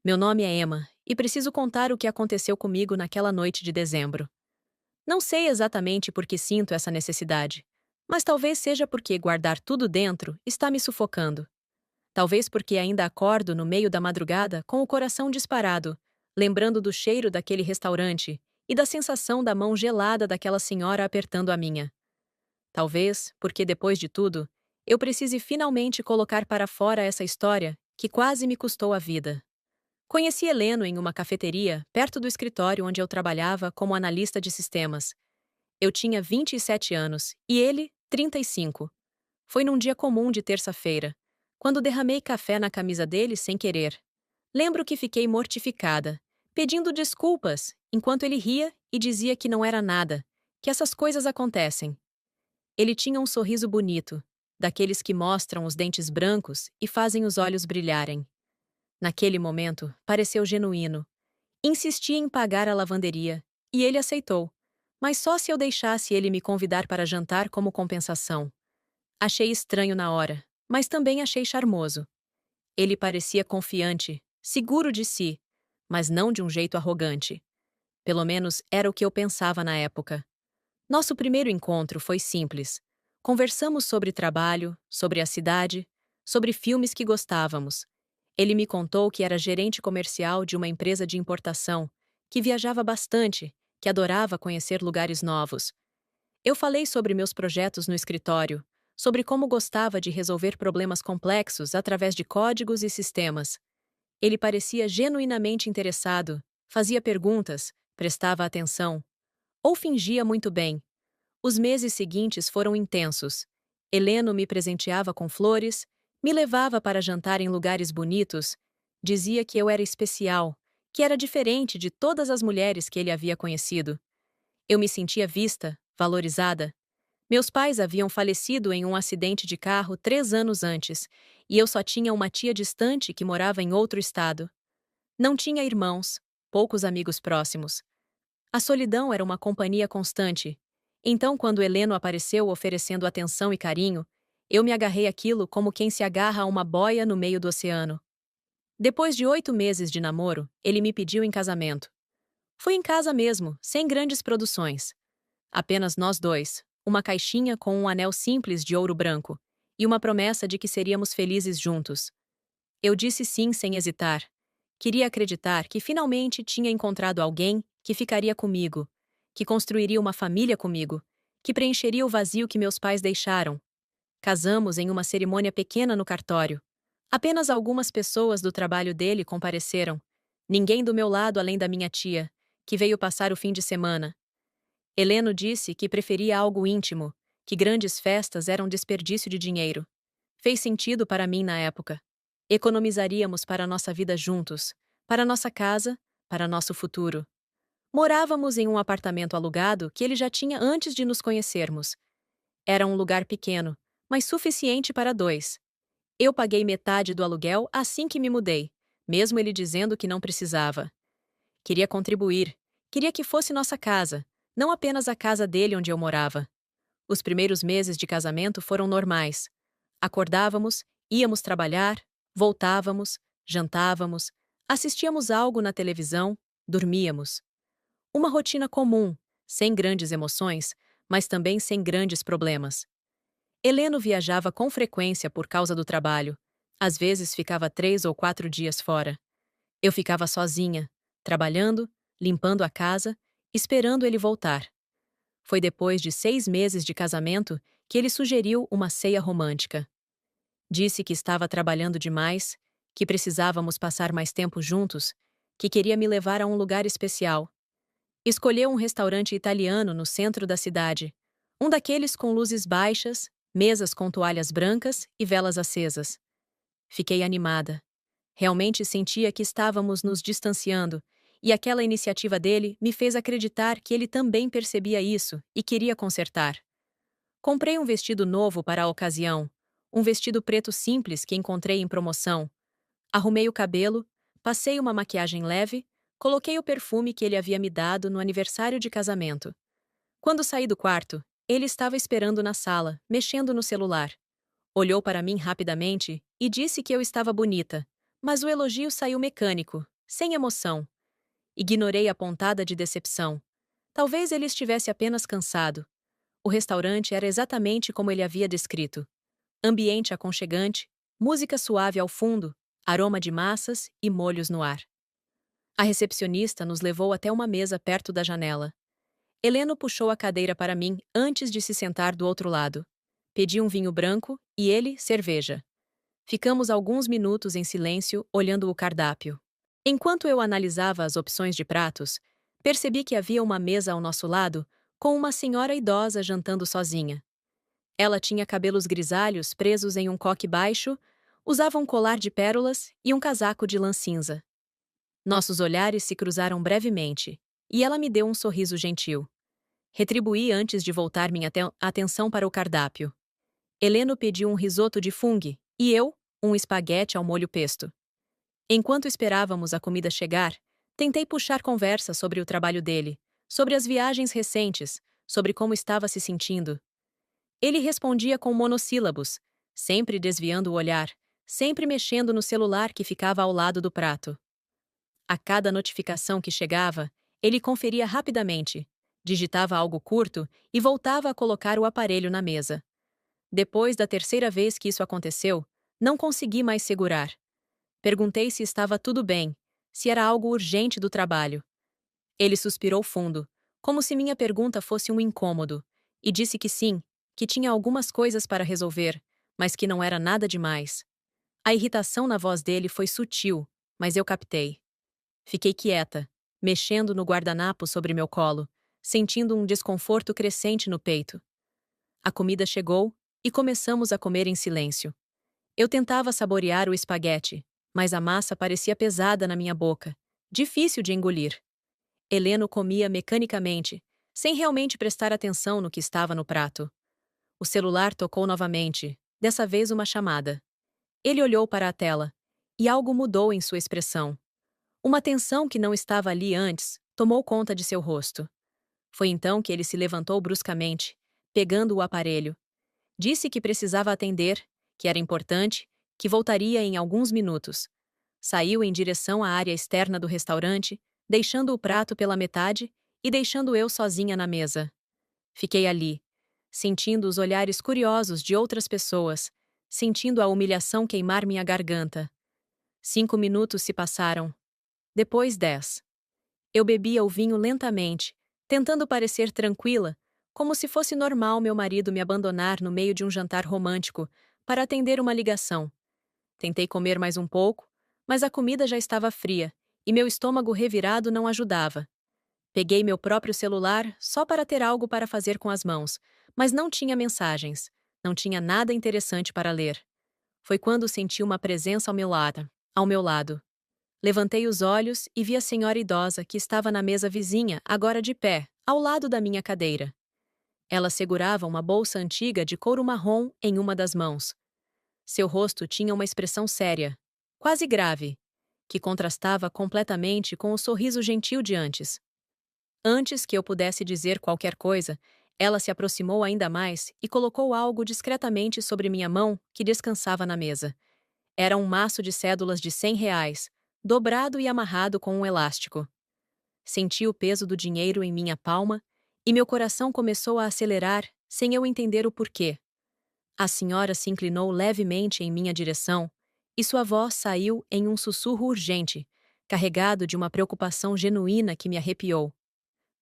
Meu nome é Emma e preciso contar o que aconteceu comigo naquela noite de dezembro. Não sei exatamente por que sinto essa necessidade, mas talvez seja porque guardar tudo dentro está me sufocando. Talvez porque ainda acordo no meio da madrugada com o coração disparado, lembrando do cheiro daquele restaurante e da sensação da mão gelada daquela senhora apertando a minha. Talvez porque, depois de tudo, eu precise finalmente colocar para fora essa história que quase me custou a vida. Conheci Heleno em uma cafeteria perto do escritório onde eu trabalhava como analista de sistemas. Eu tinha 27 anos e ele, 35. Foi num dia comum de terça-feira, quando derramei café na camisa dele sem querer. Lembro que fiquei mortificada, pedindo desculpas, enquanto ele ria e dizia que não era nada, que essas coisas acontecem. Ele tinha um sorriso bonito, daqueles que mostram os dentes brancos e fazem os olhos brilharem. Naquele momento, pareceu genuíno. Insisti em pagar a lavanderia, e ele aceitou, mas só se eu deixasse ele me convidar para jantar como compensação. Achei estranho na hora, mas também achei charmoso. Ele parecia confiante, seguro de si, mas não de um jeito arrogante. Pelo menos era o que eu pensava na época. Nosso primeiro encontro foi simples. Conversamos sobre trabalho, sobre a cidade, sobre filmes que gostávamos. Ele me contou que era gerente comercial de uma empresa de importação, que viajava bastante, que adorava conhecer lugares novos. Eu falei sobre meus projetos no escritório, sobre como gostava de resolver problemas complexos através de códigos e sistemas. Ele parecia genuinamente interessado, fazia perguntas, prestava atenção. Ou fingia muito bem. Os meses seguintes foram intensos. Heleno me presenteava com flores, me levava para jantar em lugares bonitos, dizia que eu era especial, que era diferente de todas as mulheres que ele havia conhecido. Eu me sentia vista, valorizada. Meus pais haviam falecido em um acidente de carro 3 anos antes, e eu só tinha uma tia distante que morava em outro estado. Não tinha irmãos, poucos amigos próximos. A solidão era uma companhia constante. Então, quando Heleno apareceu oferecendo atenção e carinho, eu me agarrei àquilo como quem se agarra a uma boia no meio do oceano. Depois de 8 meses de namoro, ele me pediu em casamento. Foi em casa mesmo, sem grandes produções. Apenas nós dois, uma caixinha com um anel simples de ouro branco, e uma promessa de que seríamos felizes juntos. Eu disse sim sem hesitar. Queria acreditar que finalmente tinha encontrado alguém que ficaria comigo, que construiria uma família comigo, que preencheria o vazio que meus pais deixaram. Casamos em uma cerimônia pequena no cartório. Apenas algumas pessoas do trabalho dele compareceram. Ninguém do meu lado além da minha tia, que veio passar o fim de semana. Heleno disse que preferia algo íntimo, que grandes festas eram desperdício de dinheiro. Fez sentido para mim na época. Economizaríamos para nossa vida juntos, para nossa casa, para nosso futuro. Morávamos em um apartamento alugado que ele já tinha antes de nos conhecermos. Era um lugar pequeno, mas suficiente para dois. Eu paguei metade do aluguel assim que me mudei, mesmo ele dizendo que não precisava. Queria contribuir, queria que fosse nossa casa, não apenas a casa dele onde eu morava. Os primeiros meses de casamento foram normais. Acordávamos, íamos trabalhar, voltávamos, jantávamos, assistíamos algo na televisão, dormíamos. Uma rotina comum, sem grandes emoções, mas também sem grandes problemas. Heleno viajava com frequência por causa do trabalho. Às vezes ficava 3 ou 4 dias fora. Eu ficava sozinha, trabalhando, limpando a casa, esperando ele voltar. Foi depois de 6 meses de casamento que ele sugeriu uma ceia romântica. Disse que estava trabalhando demais, que precisávamos passar mais tempo juntos, que queria me levar a um lugar especial. Escolheu um restaurante italiano no centro da cidade, um daqueles com luzes baixas, mesas com toalhas brancas e velas acesas. Fiquei animada. Realmente sentia que estávamos nos distanciando, e aquela iniciativa dele me fez acreditar que ele também percebia isso e queria consertar. Comprei um vestido novo para a ocasião, um vestido preto simples que encontrei em promoção. Arrumei o cabelo, passei uma maquiagem leve, coloquei o perfume que ele havia me dado no aniversário de casamento. Quando saí do quarto, ele estava esperando na sala, mexendo no celular. Olhou para mim rapidamente e disse que eu estava bonita, Mas o elogio saiu mecânico, sem emoção. Ignorei a pontada de decepção. Talvez ele estivesse apenas cansado. O restaurante era exatamente como ele havia descrito. Ambiente aconchegante, música suave ao fundo, aroma de massas e molhos no ar. A recepcionista nos levou até uma mesa perto da janela. Heleno puxou a cadeira para mim antes de se sentar do outro lado. Pedi um vinho branco e ele, cerveja. Ficamos alguns minutos em silêncio, olhando o cardápio. Enquanto eu analisava as opções de pratos, percebi que havia uma mesa ao nosso lado com uma senhora idosa jantando sozinha. Ela tinha cabelos grisalhos presos em um coque baixo, usava um colar de pérolas e um casaco de lã cinza. Nossos olhares se cruzaram brevemente, e ela me deu um sorriso gentil. Retribuí antes de voltar minha atenção para o cardápio. Heleno pediu um risoto de fungo e eu, um espaguete ao molho pesto. Enquanto esperávamos a comida chegar, tentei puxar conversa sobre o trabalho dele, sobre as viagens recentes, sobre como estava se sentindo. Ele respondia com monossílabos, sempre desviando o olhar, sempre mexendo no celular que ficava ao lado do prato. A cada notificação que chegava, ele conferia rapidamente, digitava algo curto e voltava a colocar o aparelho na mesa. Depois da terceira vez que isso aconteceu, não consegui mais segurar. Perguntei se estava tudo bem, se era algo urgente do trabalho. Ele suspirou fundo, como se minha pergunta fosse um incômodo, e disse que sim, que tinha algumas coisas para resolver, mas que não era nada demais. A irritação na voz dele foi sutil, mas eu captei. Fiquei quieta, mexendo no guardanapo sobre meu colo, sentindo um desconforto crescente no peito. A comida chegou e começamos a comer em silêncio. Eu tentava saborear o espaguete, mas a massa parecia pesada na minha boca, difícil de engolir. Heleno comia mecanicamente, sem realmente prestar atenção no que estava no prato. O celular tocou novamente, dessa vez uma chamada. Ele olhou para a tela, e algo mudou em sua expressão. Uma tensão que não estava ali antes tomou conta de seu rosto. Foi então que ele se levantou bruscamente, pegando o aparelho. Disse que precisava atender, que era importante, que voltaria em alguns minutos. Saiu em direção à área externa do restaurante, deixando o prato pela metade e deixando eu sozinha na mesa. Fiquei ali, sentindo os olhares curiosos de outras pessoas, sentindo a humilhação queimar minha garganta. 5 minutos se passaram. Depois 10. Eu bebia o vinho lentamente, tentando parecer tranquila, como se fosse normal meu marido me abandonar no meio de um jantar romântico para atender uma ligação. Tentei comer mais um pouco, mas a comida já estava fria e meu estômago revirado não ajudava. Peguei meu próprio celular só para ter algo para fazer com as mãos, mas não tinha mensagens, não tinha nada interessante para ler. Foi quando senti uma presença ao meu lado. Levantei os olhos e vi a senhora idosa que estava na mesa vizinha, agora de pé, ao lado da minha cadeira. Ela segurava uma bolsa antiga de couro marrom em uma das mãos. Seu rosto tinha uma expressão séria, quase grave, que contrastava completamente com o sorriso gentil de antes. Antes que eu pudesse dizer qualquer coisa, ela se aproximou ainda mais e colocou algo discretamente sobre minha mão que descansava na mesa. Era um maço de cédulas de R$ 100, dobrado e amarrado com um elástico. Senti o peso do dinheiro em minha palma e meu coração começou a acelerar sem eu entender o porquê. A senhora se inclinou levemente em minha direção e sua voz saiu em um sussurro urgente, carregado de uma preocupação genuína que me arrepiou.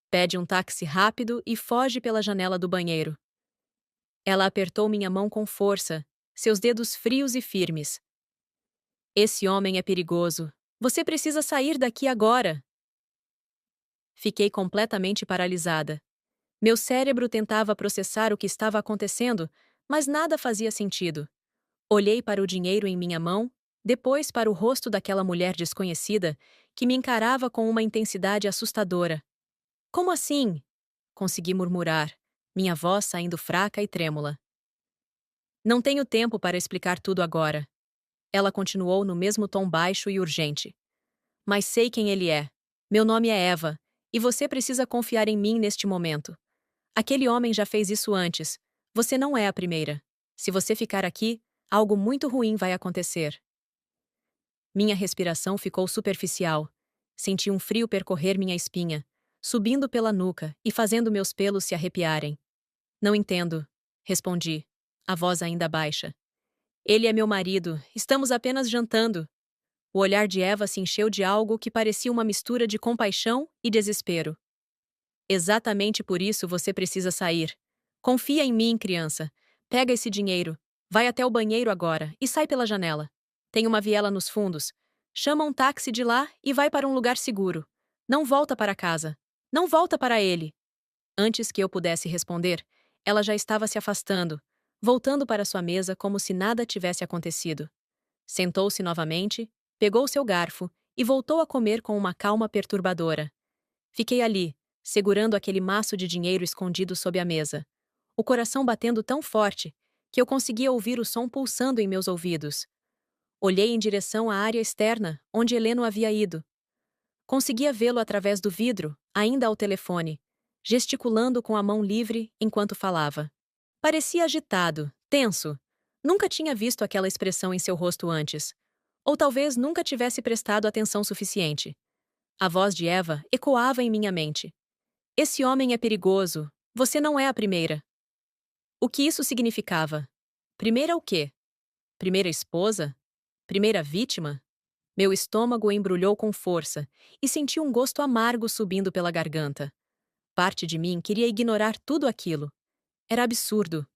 Pede um táxi rápido e foge pela janela do banheiro. Ela apertou minha mão com força, seus dedos frios e firmes. Esse homem é perigoso. Você precisa sair daqui agora. Fiquei completamente paralisada. Meu cérebro tentava processar o que estava acontecendo, mas nada fazia sentido. Olhei para o dinheiro em minha mão, depois para o rosto daquela mulher desconhecida que me encarava com uma intensidade assustadora. Como assim? Consegui murmurar, minha voz saindo fraca e trêmula. Não tenho tempo para explicar tudo agora. Ela continuou no mesmo tom baixo e urgente. Mas sei quem ele é. Meu nome é Eva, e você precisa confiar em mim neste momento. Aquele homem já fez isso antes. Você não é a primeira. Se você ficar aqui, algo muito ruim vai acontecer. Minha respiração ficou superficial. Senti um frio percorrer minha espinha, subindo pela nuca e fazendo meus pelos se arrepiarem. Não entendo, respondi, a voz ainda baixa. Ele é meu marido, estamos apenas jantando. O olhar de Eva se encheu de algo que parecia uma mistura de compaixão e desespero. Exatamente por isso você precisa sair. Confia em mim, criança. Pega esse dinheiro. Vai até o banheiro agora e sai pela janela. Tem uma viela nos fundos. Chama um táxi de lá e vai para um lugar seguro. Não volta para casa. Não volta para ele. Antes que eu pudesse responder, ela já estava se afastando, voltando para sua mesa como se nada tivesse acontecido. Sentou-se novamente, pegou seu garfo e voltou a comer com uma calma perturbadora. Fiquei ali, segurando aquele maço de dinheiro escondido sob a mesa, o coração batendo tão forte que eu conseguia ouvir o som pulsando em meus ouvidos. Olhei em direção à área externa, onde Heleno havia ido. Conseguia vê-lo através do vidro, ainda ao telefone, gesticulando com a mão livre enquanto falava. Parecia agitado, tenso. Nunca tinha visto aquela expressão em seu rosto antes. Ou talvez nunca tivesse prestado atenção suficiente. A voz de Eva ecoava em minha mente. Esse homem é perigoso. Você não é a primeira. O que isso significava? Primeira o quê? Primeira esposa? Primeira vítima? Meu estômago embrulhou com força e senti um gosto amargo subindo pela garganta. Parte de mim queria ignorar tudo aquilo. Era absurdo.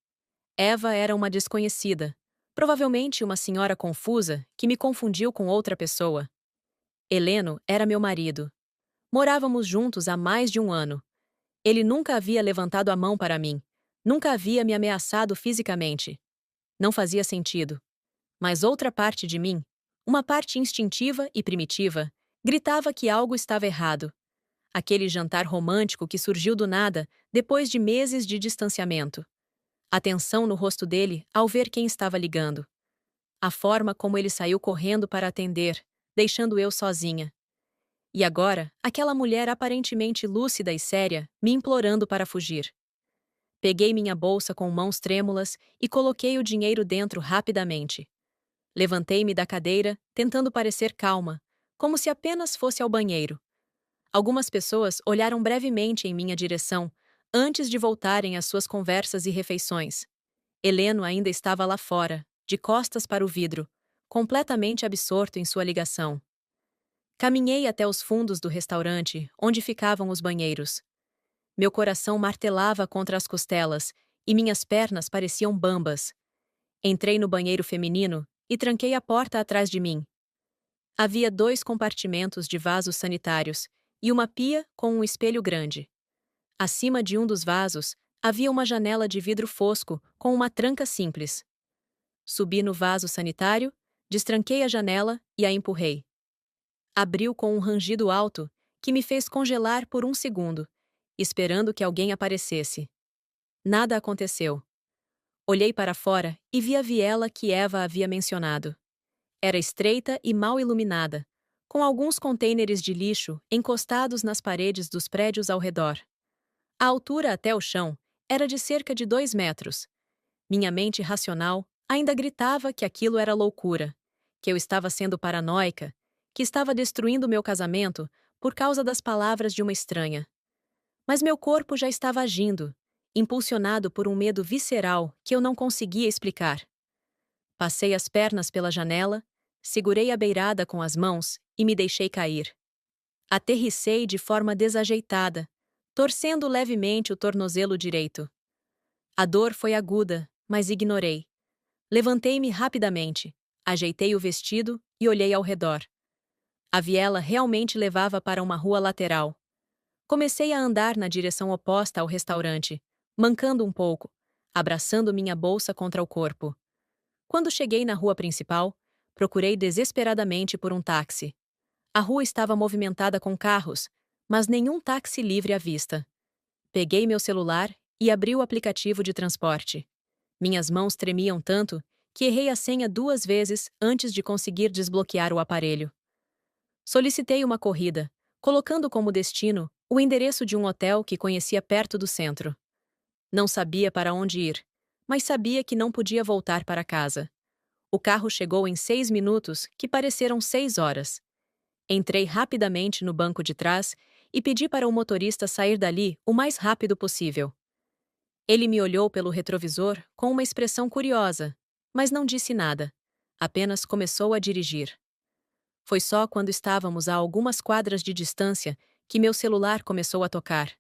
Eva era uma desconhecida, provavelmente uma senhora confusa que me confundiu com outra pessoa. Heleno era meu marido. Morávamos juntos há mais de um ano. Ele nunca havia levantado a mão para mim, nunca havia me ameaçado fisicamente. Não fazia sentido. Mas outra parte de mim, uma parte instintiva e primitiva, gritava que algo estava errado. Aquele jantar romântico que surgiu do nada, depois de meses de distanciamento. A tensão no rosto dele ao ver quem estava ligando. A forma como ele saiu correndo para atender, deixando eu sozinha. E agora, aquela mulher aparentemente lúcida e séria, me implorando para fugir. Peguei minha bolsa com mãos trêmulas e coloquei o dinheiro dentro rapidamente. Levantei-me da cadeira, tentando parecer calma, como se apenas fosse ao banheiro. Algumas pessoas olharam brevemente em minha direção, antes de voltarem às suas conversas e refeições. Heleno ainda estava lá fora, de costas para o vidro, completamente absorto em sua ligação. Caminhei até os fundos do restaurante, onde ficavam os banheiros. Meu coração martelava contra as costelas e minhas pernas pareciam bambas. Entrei no banheiro feminino e tranquei a porta atrás de mim. Havia 2 compartimentos de vasos sanitários e uma pia com um espelho grande. Acima de um dos vasos, havia uma janela de vidro fosco com uma tranca simples. Subi no vaso sanitário, destranquei a janela e a empurrei. Abriu com um rangido alto que me fez congelar por um segundo, esperando que alguém aparecesse. Nada aconteceu. Olhei para fora e vi a viela que Eva havia mencionado. Era estreita e mal iluminada, com alguns contêineres de lixo encostados nas paredes dos prédios ao redor. A altura até o chão era de cerca de 2 metros. Minha mente racional ainda gritava que aquilo era loucura, que eu estava sendo paranoica, que estava destruindo meu casamento por causa das palavras de uma estranha. Mas meu corpo já estava agindo, impulsionado por um medo visceral que eu não conseguia explicar. Passei as pernas pela janela, segurei a beirada com as mãos e me deixei cair. Aterrissei de forma desajeitada, torcendo levemente o tornozelo direito. A dor foi aguda, mas ignorei. Levantei-me rapidamente, ajeitei o vestido e olhei ao redor. A viela realmente levava para uma rua lateral. Comecei a andar na direção oposta ao restaurante, mancando um pouco, abraçando minha bolsa contra o corpo. Quando cheguei na rua principal, procurei desesperadamente por um táxi. A rua estava movimentada com carros, mas nenhum táxi livre à vista. Peguei meu celular e abri o aplicativo de transporte. Minhas mãos tremiam tanto que errei a senha 2 vezes antes de conseguir desbloquear o aparelho. Solicitei uma corrida, colocando como destino o endereço de um hotel que conhecia perto do centro. Não sabia para onde ir, mas sabia que não podia voltar para casa. O carro chegou em 6 minutos, que pareceram 6 horas. Entrei rapidamente no banco de trás e pedi para o motorista sair dali o mais rápido possível. Ele me olhou pelo retrovisor com uma expressão curiosa, mas não disse nada. Apenas começou a dirigir. Foi só quando estávamos a algumas quadras de distância que meu celular começou a tocar.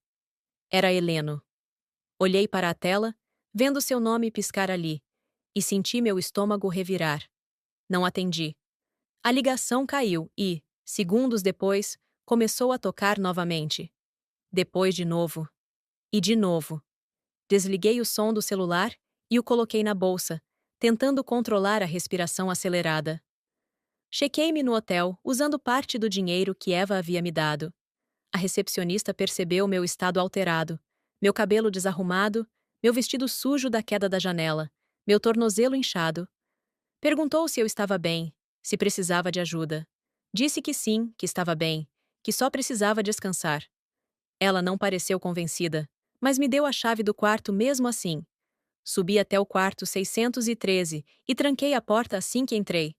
Era Heleno. Olhei para a tela, vendo seu nome piscar ali, e senti meu estômago revirar. Não atendi. A ligação caiu e, segundos depois, começou a tocar novamente. Depois de novo. E de novo. Desliguei o som do celular e o coloquei na bolsa, tentando controlar a respiração acelerada. Chequei-me no hotel, usando parte do dinheiro que Eva havia me dado. A recepcionista percebeu meu estado alterado, meu cabelo desarrumado, meu vestido sujo da queda da janela, meu tornozelo inchado. Perguntou se eu estava bem, se precisava de ajuda. Disse que sim, que estava bem, que só precisava descansar. Ela não pareceu convencida, mas me deu a chave do quarto mesmo assim. Subi até o quarto 613 e tranquei a porta assim que entrei.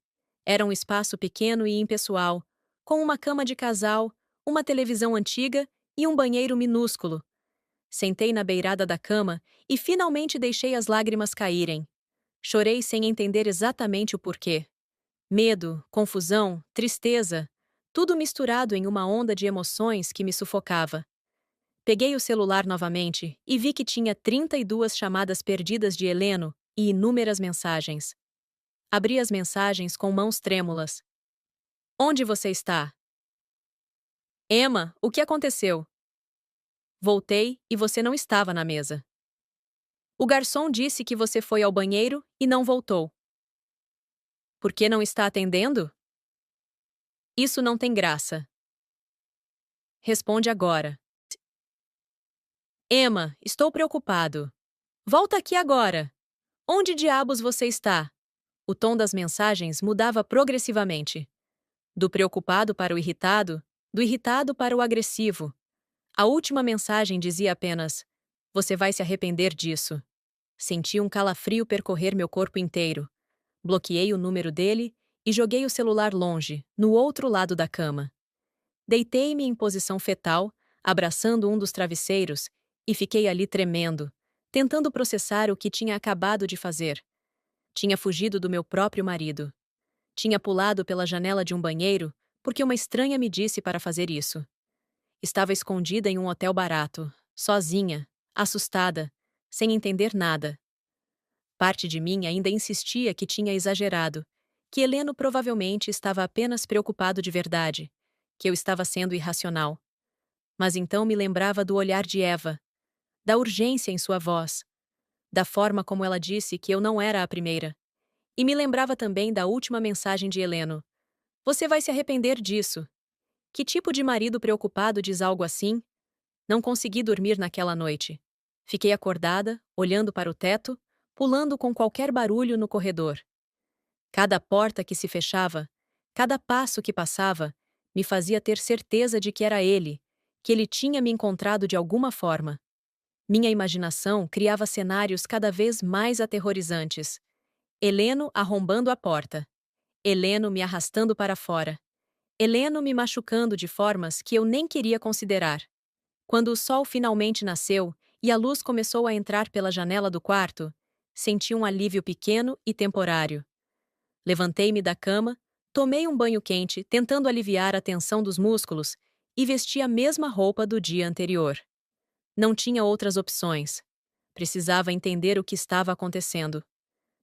Era um espaço pequeno e impessoal, com uma cama de casal, uma televisão antiga e um banheiro minúsculo. Sentei na beirada da cama e finalmente deixei as lágrimas caírem. Chorei sem entender exatamente o porquê. Medo, confusão, tristeza, tudo misturado em uma onda de emoções que me sufocava. Peguei o celular novamente e vi que tinha 32 chamadas perdidas de Heleno e inúmeras mensagens. Abri as mensagens com mãos trêmulas. Onde você está? Emma, o que aconteceu? Voltei e você não estava na mesa. O garçom disse que você foi ao banheiro e não voltou. Por que não está atendendo? Isso não tem graça. Responde agora. Emma, estou preocupado. Volta aqui agora. Onde diabos você está? O tom das mensagens mudava progressivamente. Do preocupado para o irritado, do irritado para o agressivo. A última mensagem dizia apenas: você vai se arrepender disso. Senti um calafrio percorrer meu corpo inteiro. Bloqueei o número dele e joguei o celular longe, no outro lado da cama. Deitei-me em posição fetal, abraçando um dos travesseiros, e fiquei ali tremendo, tentando processar o que tinha acabado de fazer. Tinha fugido do meu próprio marido. Tinha pulado pela janela de um banheiro porque uma estranha me disse para fazer isso. Estava escondida em um hotel barato, sozinha, assustada, sem entender nada. Parte de mim ainda insistia que tinha exagerado, que Heleno provavelmente estava apenas preocupado de verdade, que eu estava sendo irracional. Mas então me lembrava do olhar de Eva, da urgência em sua voz, da forma como ela disse que eu não era a primeira. E me lembrava também da última mensagem de Heleno. Você vai se arrepender disso. Que tipo de marido preocupado diz algo assim? Não consegui dormir naquela noite. Fiquei acordada, olhando para o teto, pulando com qualquer barulho no corredor. Cada porta que se fechava, cada passo que passava, me fazia ter certeza de que era ele, que ele tinha me encontrado de alguma forma. Minha imaginação criava cenários cada vez mais aterrorizantes. Heleno arrombando a porta. Heleno me arrastando para fora. Heleno me machucando de formas que eu nem queria considerar. Quando o sol finalmente nasceu e a luz começou a entrar pela janela do quarto, senti um alívio pequeno e temporário. Levantei-me da cama, tomei um banho quente, tentando aliviar a tensão dos músculos, e vesti a mesma roupa do dia anterior. Não tinha outras opções. Precisava entender o que estava acontecendo.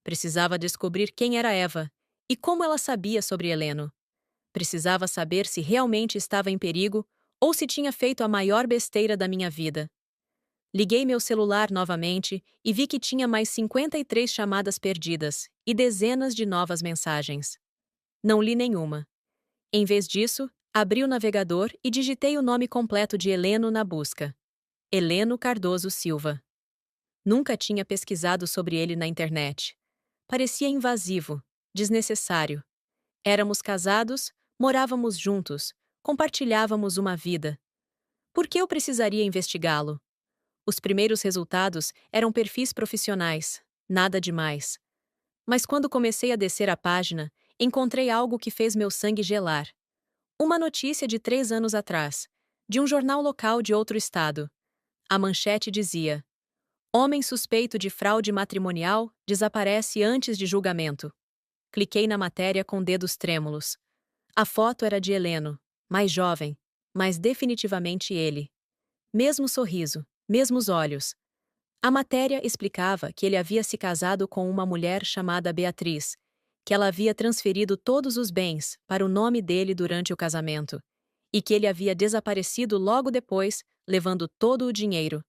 Precisava descobrir quem era Eva e como ela sabia sobre Heleno. Precisava saber se realmente estava em perigo ou se tinha feito a maior besteira da minha vida. Liguei meu celular novamente e vi que tinha mais 53 chamadas perdidas e dezenas de novas mensagens. Não li nenhuma. Em vez disso, abri o navegador e digitei o nome completo de Heleno na busca. Heleno Cardoso Silva. Nunca tinha pesquisado sobre ele na internet. Parecia invasivo, desnecessário. Éramos casados, morávamos juntos, compartilhávamos uma vida. Por que eu precisaria investigá-lo? Os primeiros resultados eram perfis profissionais, nada demais. Mas quando comecei a descer a página, encontrei algo que fez meu sangue gelar. Uma notícia de 3 anos atrás, de um jornal local de outro estado. A manchete dizia: Homem suspeito de fraude matrimonial desaparece antes de julgamento. Cliquei na matéria com dedos trêmulos. A foto era de Heleno, mais jovem, mas definitivamente ele. Mesmo sorriso, mesmos olhos. A matéria explicava que ele havia se casado com uma mulher chamada Beatriz, que ela havia transferido todos os bens para o nome dele durante o casamento, e que ele havia desaparecido logo depois, levando todo o dinheiro.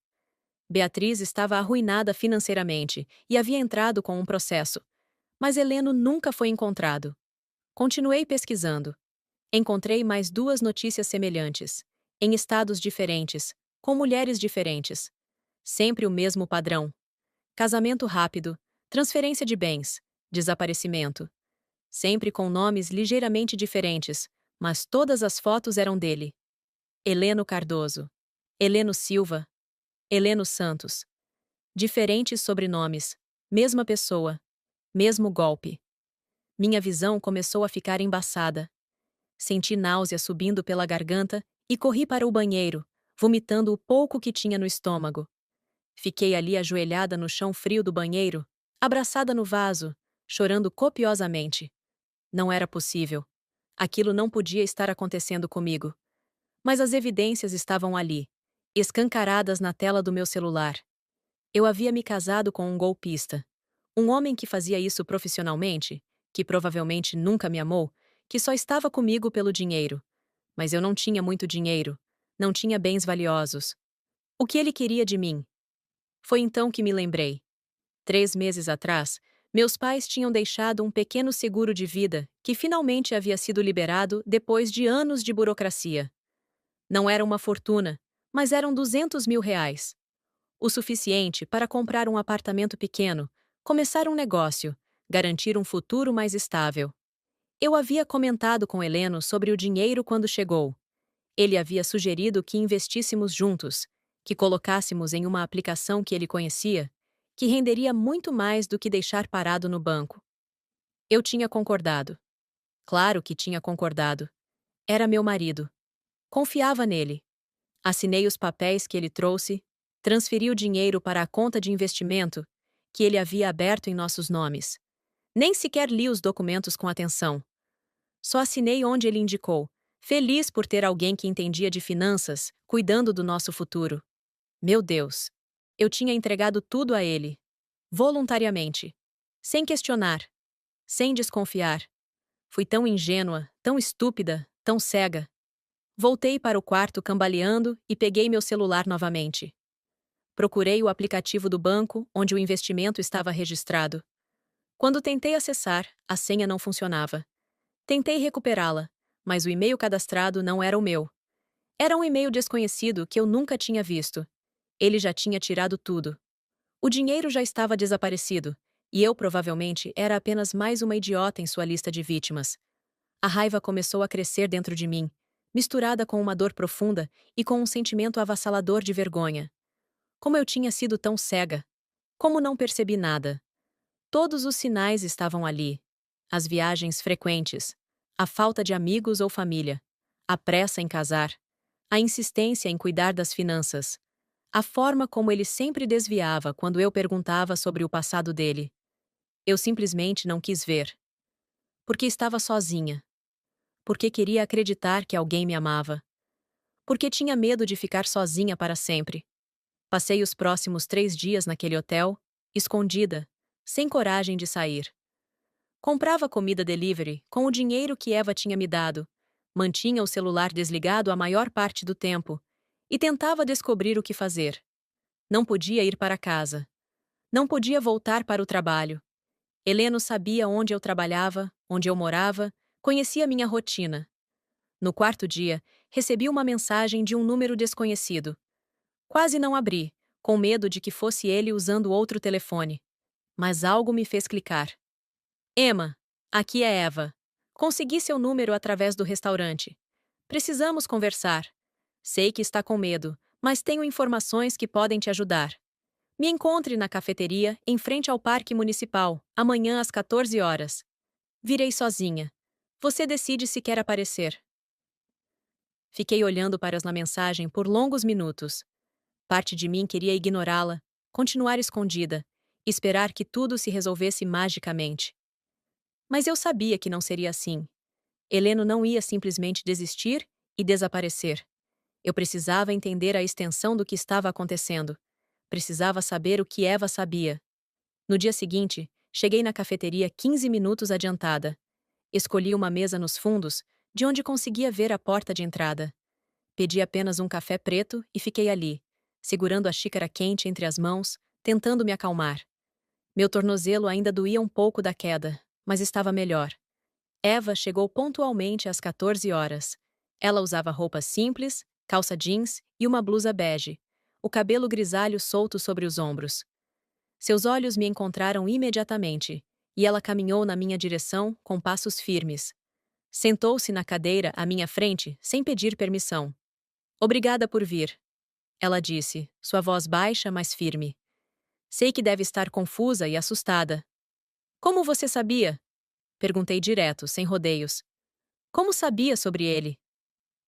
Beatriz estava arruinada financeiramente e havia entrado com um processo, mas Heleno nunca foi encontrado. Continuei pesquisando. Encontrei mais 2 notícias semelhantes, em estados diferentes, com mulheres diferentes. Sempre o mesmo padrão: casamento rápido, transferência de bens, desaparecimento. Sempre com nomes ligeiramente diferentes, mas todas as fotos eram dele. Heleno Cardoso, Heleno Silva, Heleno Santos. Diferentes sobrenomes, mesma pessoa, mesmo golpe. Minha visão começou a ficar embaçada. Senti náusea subindo pela garganta e corri para o banheiro, vomitando o pouco que tinha no estômago. Fiquei ali ajoelhada no chão frio do banheiro, abraçada no vaso, chorando copiosamente. Não era possível. Aquilo não podia estar acontecendo comigo. Mas as evidências estavam ali, escancaradas na tela do meu celular. Eu havia me casado com um golpista. Um homem que fazia isso profissionalmente, que provavelmente nunca me amou, que só estava comigo pelo dinheiro. Mas eu não tinha muito dinheiro, não tinha bens valiosos. O que ele queria de mim? Foi então que me lembrei. 3 meses atrás, meus pais tinham deixado um pequeno seguro de vida que finalmente havia sido liberado depois de anos de burocracia. Não era uma fortuna, mas eram R$ 200.000. O suficiente para comprar um apartamento pequeno, começar um negócio, garantir um futuro mais estável. Eu havia comentado com Heleno sobre o dinheiro quando chegou. Ele havia sugerido que investíssemos juntos, que colocássemos em uma aplicação que ele conhecia, que renderia muito mais do que deixar parado no banco. Eu tinha concordado. Claro que tinha concordado. Era meu marido. Confiava nele. Assinei os papéis que ele trouxe, transferi o dinheiro para a conta de investimento que ele havia aberto em nossos nomes. Nem sequer li os documentos com atenção. Só assinei onde ele indicou, feliz por ter alguém que entendia de finanças, cuidando do nosso futuro. Meu Deus! Eu tinha entregado tudo a ele. Voluntariamente. Sem questionar. Sem desconfiar. Fui tão ingênua, tão estúpida, tão cega. Voltei para o quarto cambaleando e peguei meu celular novamente. Procurei o aplicativo do banco onde o investimento estava registrado. Quando tentei acessar, a senha não funcionava. Tentei recuperá-la, mas o e-mail cadastrado não era o meu. Era um e-mail desconhecido que eu nunca tinha visto. Ele já tinha tirado tudo. O dinheiro já estava desaparecido, e eu provavelmente era apenas mais uma idiota em sua lista de vítimas. A raiva começou a crescer dentro de mim, misturada com uma dor profunda e com um sentimento avassalador de vergonha. Como eu tinha sido tão cega? Como não percebi nada? Todos os sinais estavam ali. As viagens frequentes, a falta de amigos ou família, a pressa em casar, a insistência em cuidar das finanças, a forma como ele sempre desviava quando eu perguntava sobre o passado dele. Eu simplesmente não quis ver. Porque estava sozinha. Porque queria acreditar que alguém me amava. Porque tinha medo de ficar sozinha para sempre. Passei os próximos 3 dias naquele hotel, escondida, sem coragem de sair. Comprava comida delivery com o dinheiro que Eva tinha me dado, mantinha o celular desligado a maior parte do tempo e tentava descobrir o que fazer. Não podia ir para casa. Não podia voltar para o trabalho. Heleno sabia onde eu trabalhava, onde eu morava, conhecia minha rotina. No quarto dia, recebi uma mensagem de um número desconhecido. Quase não abri, com medo de que fosse ele usando outro telefone. Mas algo me fez clicar. Emma, aqui é Eva. Consegui seu número através do restaurante. Precisamos conversar. Sei que está com medo, mas tenho informações que podem te ajudar. Me encontre na cafeteria, em frente ao Parque Municipal, amanhã às 14 horas. Virei sozinha. Você decide se quer aparecer. Fiquei olhando na mensagem por longos minutos. Parte de mim queria ignorá-la, continuar escondida, esperar que tudo se resolvesse magicamente. Mas eu sabia que não seria assim. Heleno não ia simplesmente desistir e desaparecer. Eu precisava entender a extensão do que estava acontecendo. Precisava saber o que Eva sabia. No dia seguinte, cheguei na cafeteria 15 minutos adiantada. Escolhi uma mesa nos fundos, de onde conseguia ver a porta de entrada. Pedi apenas um café preto e fiquei ali, segurando a xícara quente entre as mãos, tentando me acalmar. Meu tornozelo ainda doía um pouco da queda, mas estava melhor. Eva chegou pontualmente às 14 horas. Ela usava roupas simples, calça jeans e uma blusa bege, o cabelo grisalho solto sobre os ombros. Seus olhos me encontraram imediatamente, e ela caminhou na minha direção com passos firmes. Sentou-se na cadeira à minha frente sem pedir permissão. Obrigada por vir, ela disse, sua voz baixa, mas firme. Sei que deve estar confusa e assustada. Como você sabia? Perguntei direto, sem rodeios. Como sabia sobre ele?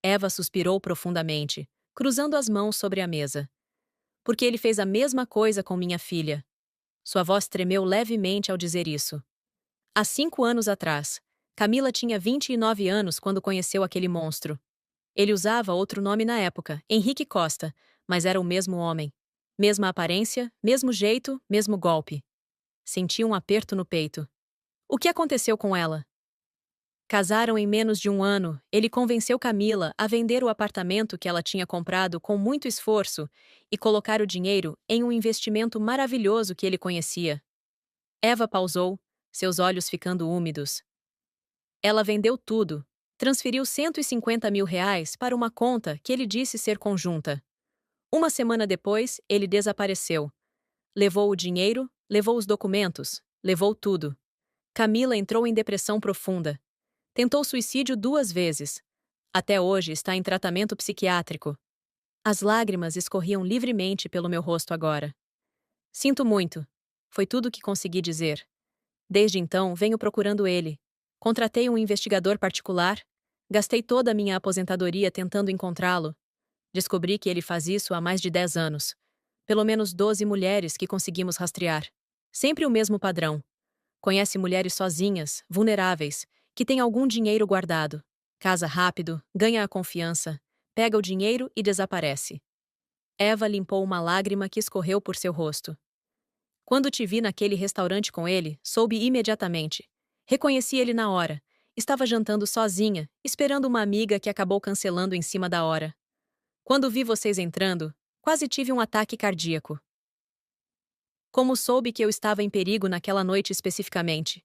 Eva suspirou profundamente, cruzando as mãos sobre a mesa. Porque ele fez a mesma coisa com minha filha. Sua voz tremeu levemente ao dizer isso. Há 5 anos atrás, Camila tinha 29 anos quando conheceu aquele monstro. Ele usava outro nome na época, Henrique Costa, mas era o mesmo homem. Mesma aparência, mesmo jeito, mesmo golpe. Senti um aperto no peito. O que aconteceu com ela? Casaram em menos de um ano, ele convenceu Camila a vender o apartamento que ela tinha comprado com muito esforço e colocar o dinheiro em um investimento maravilhoso que ele conhecia. Eva pausou, seus olhos ficando úmidos. Ela vendeu tudo, transferiu R$ 150.000 para uma conta que ele disse ser conjunta. Uma semana depois, ele desapareceu. Levou o dinheiro, levou os documentos, levou tudo. Camila entrou em depressão profunda. Tentou suicídio 2 vezes. Até hoje está em tratamento psiquiátrico. As lágrimas escorriam livremente pelo meu rosto agora. Sinto muito. Foi tudo o que consegui dizer. Desde então, venho procurando ele. Contratei um investigador particular. Gastei toda a minha aposentadoria tentando encontrá-lo. Descobri que ele faz isso há mais de 10 anos. Pelo menos 12 mulheres que conseguimos rastrear. Sempre o mesmo padrão. Conhece mulheres sozinhas, vulneráveis, que têm algum dinheiro guardado. Casa rápido, ganha a confiança, pega o dinheiro e desaparece. Eva limpou uma lágrima que escorreu por seu rosto. Quando te vi naquele restaurante com ele, soube imediatamente. Reconheci ele na hora. Estava jantando sozinha, esperando uma amiga que acabou cancelando em cima da hora. Quando vi vocês entrando, quase tive um ataque cardíaco. Como soube que eu estava em perigo naquela noite especificamente?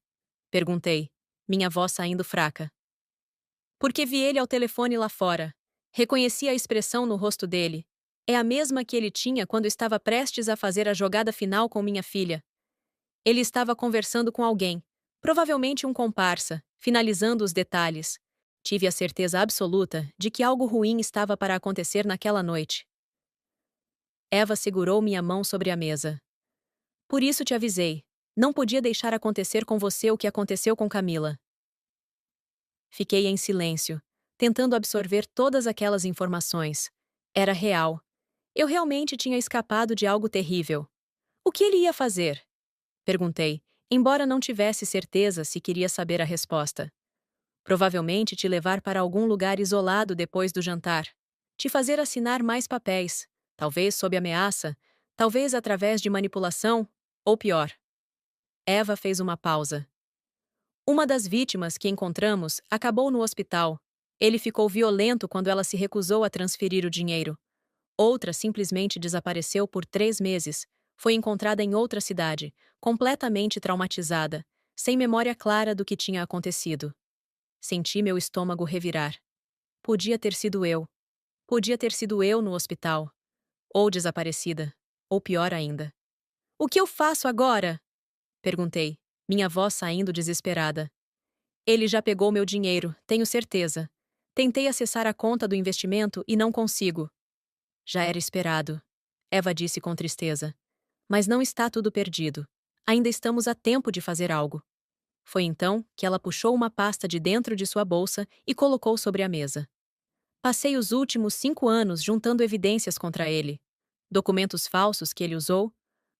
Perguntei, minha voz saindo fraca. Porque vi ele ao telefone lá fora. Reconheci a expressão no rosto dele. É a mesma que ele tinha quando estava prestes a fazer a jogada final com minha filha. Ele estava conversando com alguém, provavelmente um comparsa, finalizando os detalhes. Tive a certeza absoluta de que algo ruim estava para acontecer naquela noite. Eva segurou minha mão sobre a mesa. Por isso te avisei. Não podia deixar acontecer com você o que aconteceu com Camila. Fiquei em silêncio, tentando absorver todas aquelas informações. Era real. Eu realmente tinha escapado de algo terrível. O que ele ia fazer? Perguntei, embora não tivesse certeza se queria saber a resposta. Provavelmente te levar para algum lugar isolado depois do jantar. Te fazer assinar mais papéis, talvez sob ameaça, talvez através de manipulação, ou pior. Eva fez uma pausa. Uma das vítimas que encontramos acabou no hospital. Ele ficou violento quando ela se recusou a transferir o dinheiro. Outra simplesmente desapareceu por 3 meses. Foi encontrada em outra cidade, completamente traumatizada, sem memória clara do que tinha acontecido. Senti meu estômago revirar. Podia ter sido eu. Podia ter sido eu no hospital. Ou desaparecida. Ou pior ainda. O que eu faço agora? Perguntei, minha voz saindo desesperada. Ele já pegou meu dinheiro, tenho certeza. Tentei acessar a conta do investimento e não consigo. Já era esperado. Eva disse com tristeza. Mas não está tudo perdido. Ainda estamos a tempo de fazer algo. Foi então que ela puxou uma pasta de dentro de sua bolsa e colocou sobre a mesa. Passei os últimos 5 anos juntando evidências contra ele. Documentos falsos que ele usou,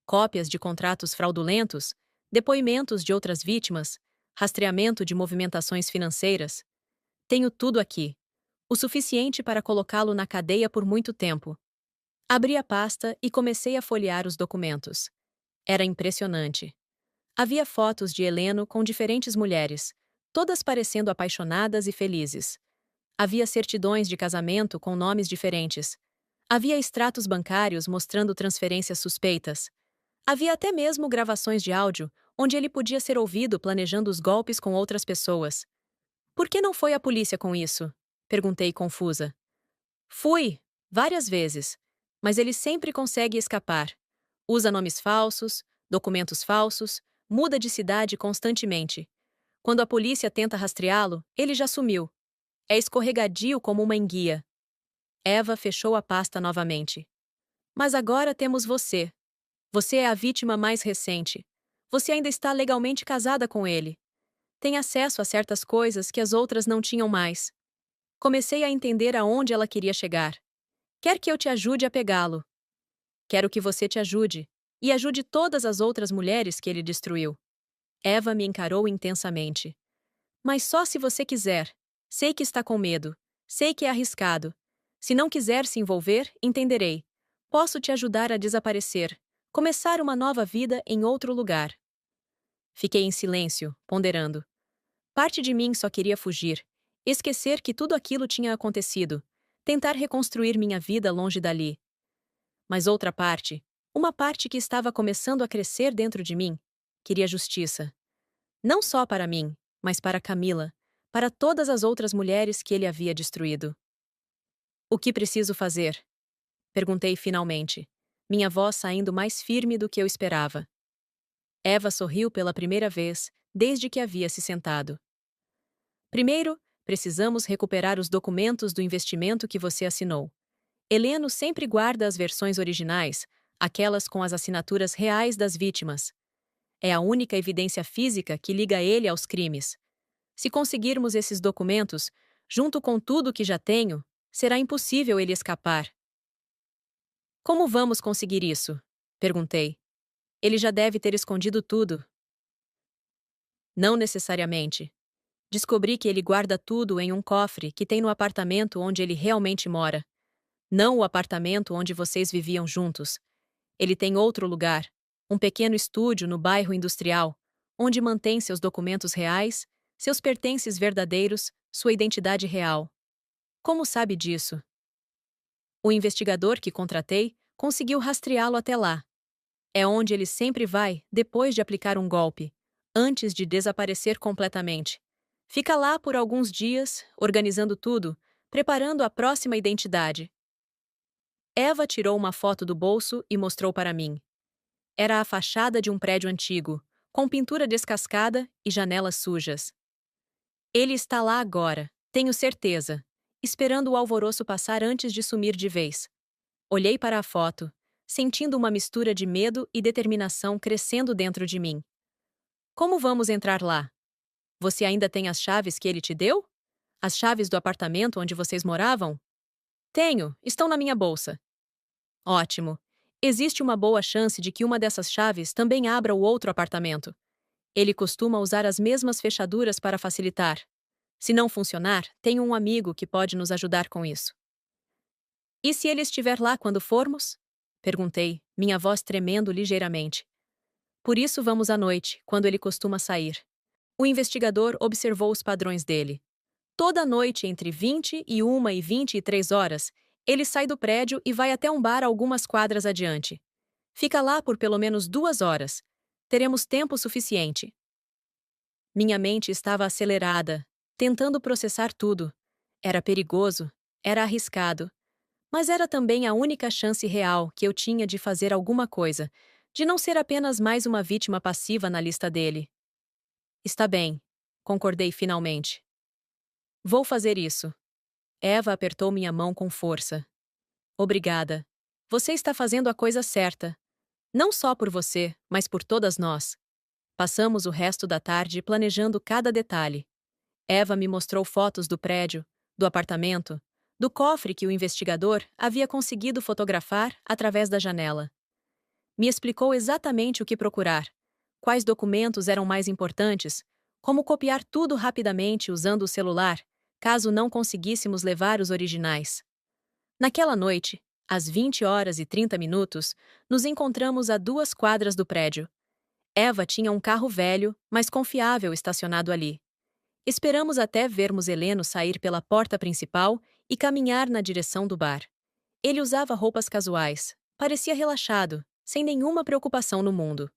cópias de contratos fraudulentos, depoimentos de outras vítimas, rastreamento de movimentações financeiras. Tenho tudo aqui. O suficiente para colocá-lo na cadeia por muito tempo. Abri a pasta e comecei a folhear os documentos. Era impressionante. Havia fotos de Heleno com diferentes mulheres, todas parecendo apaixonadas e felizes. Havia certidões de casamento com nomes diferentes. Havia extratos bancários mostrando transferências suspeitas. Havia até mesmo gravações de áudio, onde ele podia ser ouvido planejando os golpes com outras pessoas. Por que não foi à polícia com isso? Perguntei confusa. Fui, várias vezes. Mas ele sempre consegue escapar. Usa nomes falsos, documentos falsos, muda de cidade constantemente. Quando a polícia tenta rastreá-lo, ele já sumiu. É escorregadio como uma enguia. Eva fechou a pasta novamente. Mas agora temos você. Você é a vítima mais recente. Você ainda está legalmente casada com ele. Tem acesso a certas coisas que as outras não tinham mais. Comecei a entender aonde ela queria chegar. Quer que eu te ajude a pegá-lo. Quero que você te ajude. E ajude todas as outras mulheres que ele destruiu. Eva me encarou intensamente. Mas só se você quiser. Sei que está com medo. Sei que é arriscado. Se não quiser se envolver, entenderei. Posso te ajudar a desaparecer. Começar uma nova vida em outro lugar. Fiquei em silêncio, ponderando. Parte de mim só queria fugir. Esquecer que tudo aquilo tinha acontecido. Tentar reconstruir minha vida longe dali. Mas outra parte, uma parte que estava começando a crescer dentro de mim, queria justiça. Não só para mim, mas para Camila, para todas as outras mulheres que ele havia destruído. O que preciso fazer? Perguntei finalmente, minha voz saindo mais firme do que eu esperava. Eva sorriu pela primeira vez, desde que havia se sentado. Primeiro, precisamos recuperar os documentos do investimento que você assinou. Heleno sempre guarda as versões originais, aquelas com as assinaturas reais das vítimas. É a única evidência física que liga ele aos crimes. Se conseguirmos esses documentos, junto com tudo que já tenho, será impossível ele escapar. Como vamos conseguir isso? Perguntei. Ele já deve ter escondido tudo. Não necessariamente. Descobri que ele guarda tudo em um cofre que tem no apartamento onde ele realmente mora. Não o apartamento onde vocês viviam juntos. Ele tem outro lugar, um pequeno estúdio no bairro industrial, onde mantém seus documentos reais, seus pertences verdadeiros, sua identidade real. Como sabe disso? O investigador que contratei conseguiu rastreá-lo até lá. É onde ele sempre vai depois de aplicar um golpe, antes de desaparecer completamente. Fica lá por alguns dias, organizando tudo, preparando a próxima identidade. Eva tirou uma foto do bolso e mostrou para mim. Era a fachada de um prédio antigo, com pintura descascada e janelas sujas. Ele está lá agora, tenho certeza, esperando o alvoroço passar antes de sumir de vez. Olhei para a foto, sentindo uma mistura de medo e determinação crescendo dentro de mim. Como vamos entrar lá? Você ainda tem as chaves que ele te deu? As chaves do apartamento onde vocês moravam? Tenho, estão na minha bolsa. Ótimo. Existe uma boa chance de que uma dessas chaves também abra o outro apartamento. Ele costuma usar as mesmas fechaduras para facilitar. Se não funcionar, tenho um amigo que pode nos ajudar com isso. E se ele estiver lá quando formos? Perguntei, minha voz tremendo ligeiramente. Por isso vamos à noite, quando ele costuma sair. O investigador observou os padrões dele. Toda noite, entre 21 e 23 horas, ele sai do prédio e vai até um bar algumas quadras adiante. Fica lá por pelo menos 2 horas. Teremos tempo suficiente. Minha mente estava acelerada, tentando processar tudo. Era perigoso, era arriscado. Mas era também a única chance real que eu tinha de fazer alguma coisa, de não ser apenas mais uma vítima passiva na lista dele. Está bem, concordei finalmente. Vou fazer isso. Eva apertou minha mão com força. Obrigada. Você está fazendo a coisa certa. Não só por você, mas por todas nós. Passamos o resto da tarde planejando cada detalhe. Eva me mostrou fotos do prédio, do apartamento, do cofre que o investigador havia conseguido fotografar através da janela. Me explicou exatamente o que procurar, quais documentos eram mais importantes, como copiar tudo rapidamente usando o celular, caso não conseguíssemos levar os originais. Naquela noite, às 20h30, nos encontramos a 2 quadras do prédio. Eva tinha um carro velho, mas confiável estacionado ali. Esperamos até vermos Heleno sair pela porta principal e caminhar na direção do bar. Ele usava roupas casuais, parecia relaxado, sem nenhuma preocupação no mundo.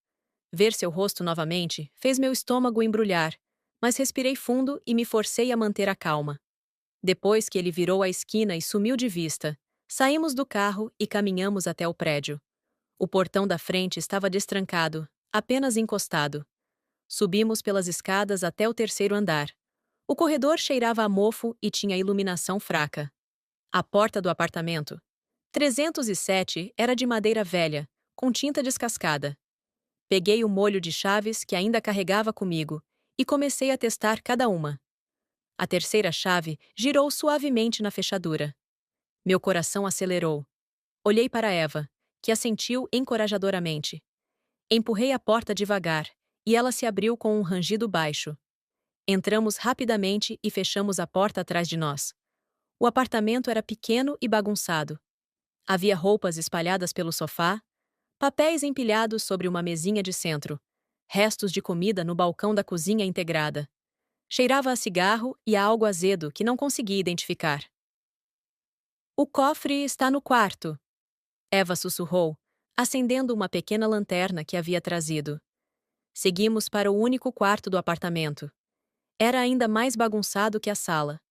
Ver seu rosto novamente fez meu estômago embrulhar, mas respirei fundo e me forcei a manter a calma. Depois que ele virou a esquina e sumiu de vista, saímos do carro e caminhamos até o prédio. O portão da frente estava destrancado, apenas encostado. Subimos pelas escadas até o 3º andar. O corredor cheirava a mofo e tinha iluminação fraca. A porta do apartamento 307 era de madeira velha, com tinta descascada. Peguei o molho de chaves que ainda carregava comigo e comecei a testar cada uma. A terceira chave girou suavemente na fechadura. Meu coração acelerou. Olhei para Eva, que assentiu encorajadoramente. Empurrei a porta devagar, e ela se abriu com um rangido baixo. Entramos rapidamente e fechamos a porta atrás de nós. O apartamento era pequeno e bagunçado. Havia roupas espalhadas pelo sofá, papéis empilhados sobre uma mesinha de centro, restos de comida no balcão da cozinha integrada. Cheirava a cigarro e a algo azedo que não consegui identificar. O cofre está no quarto, Eva sussurrou, acendendo uma pequena lanterna que havia trazido. Seguimos para o único quarto do apartamento. Era ainda mais bagunçado que a sala.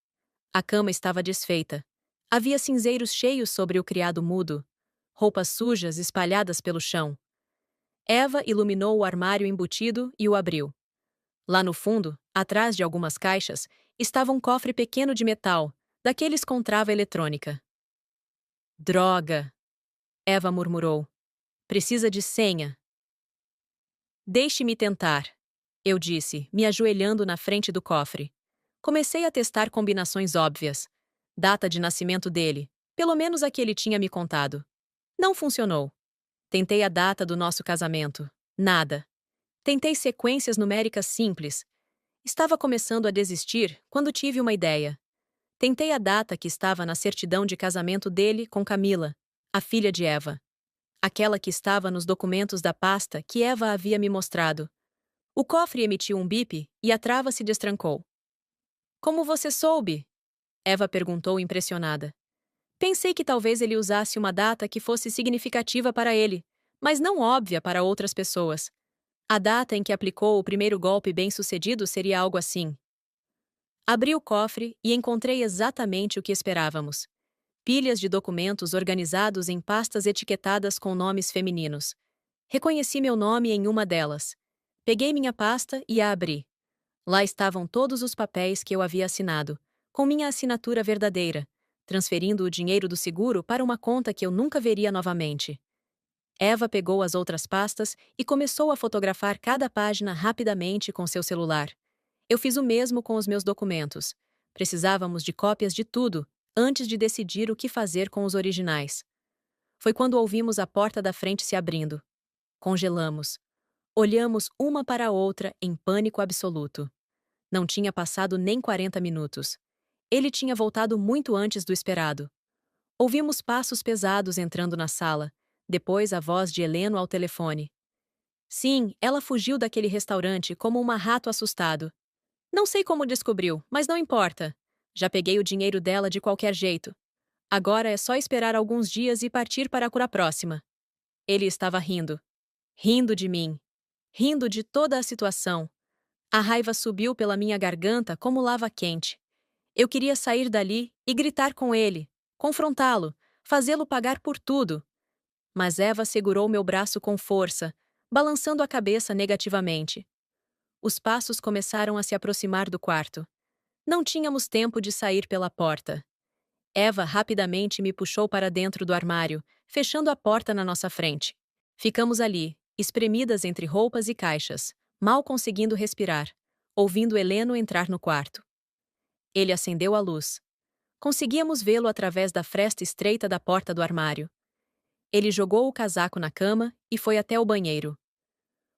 A cama estava desfeita. Havia cinzeiros cheios sobre o criado mudo, roupas sujas espalhadas pelo chão. Eva iluminou o armário embutido e o abriu. Lá no fundo, atrás de algumas caixas, estava um cofre pequeno de metal, daqueles com trava eletrônica. Droga! Eva murmurou. Precisa de senha. Deixe-me tentar, eu disse, me ajoelhando na frente do cofre. Comecei a testar combinações óbvias. Data de nascimento dele, pelo menos a que ele tinha me contado. Não funcionou. Tentei a data do nosso casamento. Nada. Tentei sequências numéricas simples. Estava começando a desistir quando tive uma ideia. Tentei a data que estava na certidão de casamento dele com Camila, a filha de Eva. Aquela que estava nos documentos da pasta que Eva havia me mostrado. O cofre emitiu um bip e a trava se destrancou. Como você soube? Eva perguntou impressionada. Pensei que talvez ele usasse uma data que fosse significativa para ele, mas não óbvia para outras pessoas. A data em que aplicou o primeiro golpe bem-sucedido seria algo assim. Abri o cofre e encontrei exatamente o que esperávamos. Pilhas de documentos organizados em pastas etiquetadas com nomes femininos. Reconheci meu nome em uma delas. Peguei minha pasta e a abri. Lá estavam todos os papéis que eu havia assinado, com minha assinatura verdadeira, transferindo o dinheiro do seguro para uma conta que eu nunca veria novamente. Eva pegou as outras pastas e começou a fotografar cada página rapidamente com seu celular. Eu fiz o mesmo com os meus documentos. Precisávamos de cópias de tudo, antes de decidir o que fazer com os originais. Foi quando ouvimos a porta da frente se abrindo. Congelamos. Olhamos uma para a outra em pânico absoluto. Não tinha passado nem 40 minutos. Ele tinha voltado muito antes do esperado. Ouvimos passos pesados entrando na sala, depois a voz de Heleno ao telefone. Sim, ela fugiu daquele restaurante como um rato assustado. Não sei como descobriu, mas não importa. Já peguei o dinheiro dela de qualquer jeito. Agora é só esperar alguns dias e partir para a cura próxima. Ele estava rindo. Rindo de mim. Rindo de toda a situação. A raiva subiu pela minha garganta como lava quente. Eu queria sair dali e gritar com ele, confrontá-lo, fazê-lo pagar por tudo. Mas Eva segurou meu braço com força, balançando a cabeça negativamente. Os passos começaram a se aproximar do quarto. Não tínhamos tempo de sair pela porta. Eva rapidamente me puxou para dentro do armário, fechando a porta na nossa frente. Ficamos ali, espremidas entre roupas e caixas, mal conseguindo respirar, ouvindo Heleno entrar no quarto. Ele acendeu a luz. Conseguíamos vê-lo através da fresta estreita da porta do armário. Ele jogou o casaco na cama e foi até o banheiro.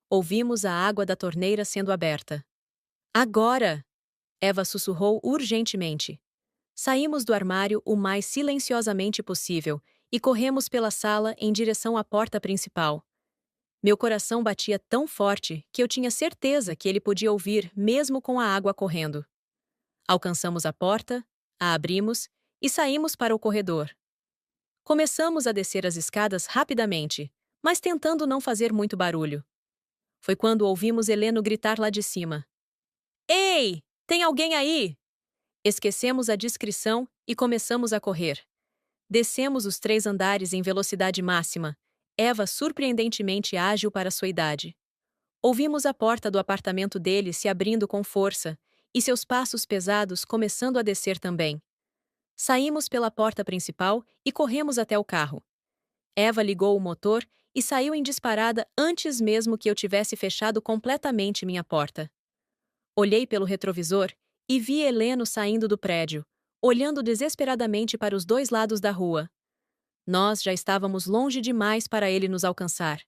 Ouvimos a água da torneira sendo aberta. Agora! Eva sussurrou urgentemente. Saímos do armário o mais silenciosamente possível e corremos pela sala em direção à porta principal. Meu coração batia tão forte que eu tinha certeza que ele podia ouvir mesmo com a água correndo. Alcançamos a porta, a abrimos e saímos para o corredor. Começamos a descer as escadas rapidamente, mas tentando não fazer muito barulho. Foi quando ouvimos Heleno gritar lá de cima. Ei! Tem alguém aí? Esquecemos a discrição e começamos a correr. Descemos os 3 andares em velocidade máxima, Eva surpreendentemente ágil para sua idade. Ouvimos a porta do apartamento dele se abrindo com força e seus passos pesados começando a descer também. Saímos pela porta principal e corremos até o carro. Eva ligou o motor e saiu em disparada antes mesmo que eu tivesse fechado completamente minha porta. Olhei pelo retrovisor e vi Heleno saindo do prédio, olhando desesperadamente para os 2 lados da rua. Nós já estávamos longe demais para ele nos alcançar.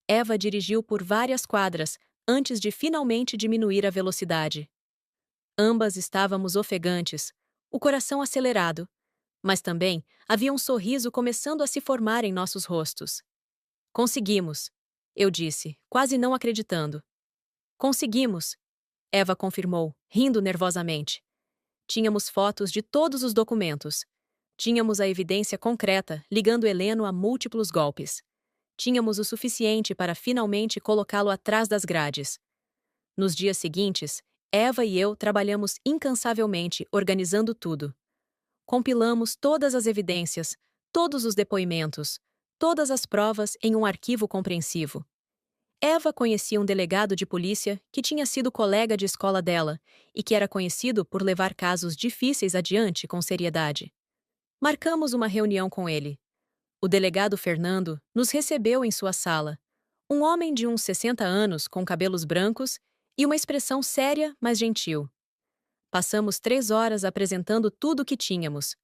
Eva dirigiu por várias quadras antes de finalmente diminuir a velocidade. Ambas estávamos ofegantes, o coração acelerado, mas também havia um sorriso começando a se formar em nossos rostos. Conseguimos, eu disse, quase não acreditando. Conseguimos, Eva confirmou, rindo nervosamente. Tínhamos fotos de todos os documentos. Tínhamos a evidência concreta, ligando Heleno a múltiplos golpes. Tínhamos o suficiente para finalmente colocá-lo atrás das grades. Nos dias seguintes, Eva e eu trabalhamos incansavelmente organizando tudo. Compilamos todas as evidências, todos os depoimentos, todas as provas em um arquivo compreensivo. Eva conhecia um delegado de polícia que tinha sido colega de escola dela e que era conhecido por levar casos difíceis adiante com seriedade. Marcamos uma reunião com ele. O delegado Fernando nos recebeu em sua sala. Um homem de uns 60 anos, com cabelos brancos e uma expressão séria, mas gentil. Passamos 3 horas apresentando tudo o que tínhamos.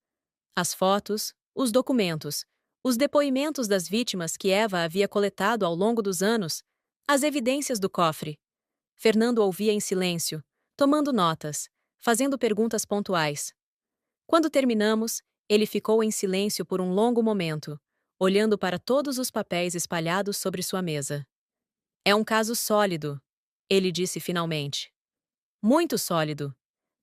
As fotos, os documentos, os depoimentos das vítimas que Eva havia coletado ao longo dos anos, as evidências do cofre. Fernando ouvia em silêncio, tomando notas, fazendo perguntas pontuais. Quando terminamos, ele ficou em silêncio por um longo momento, olhando para todos os papéis espalhados sobre sua mesa. É um caso sólido, ele disse finalmente. Muito sólido.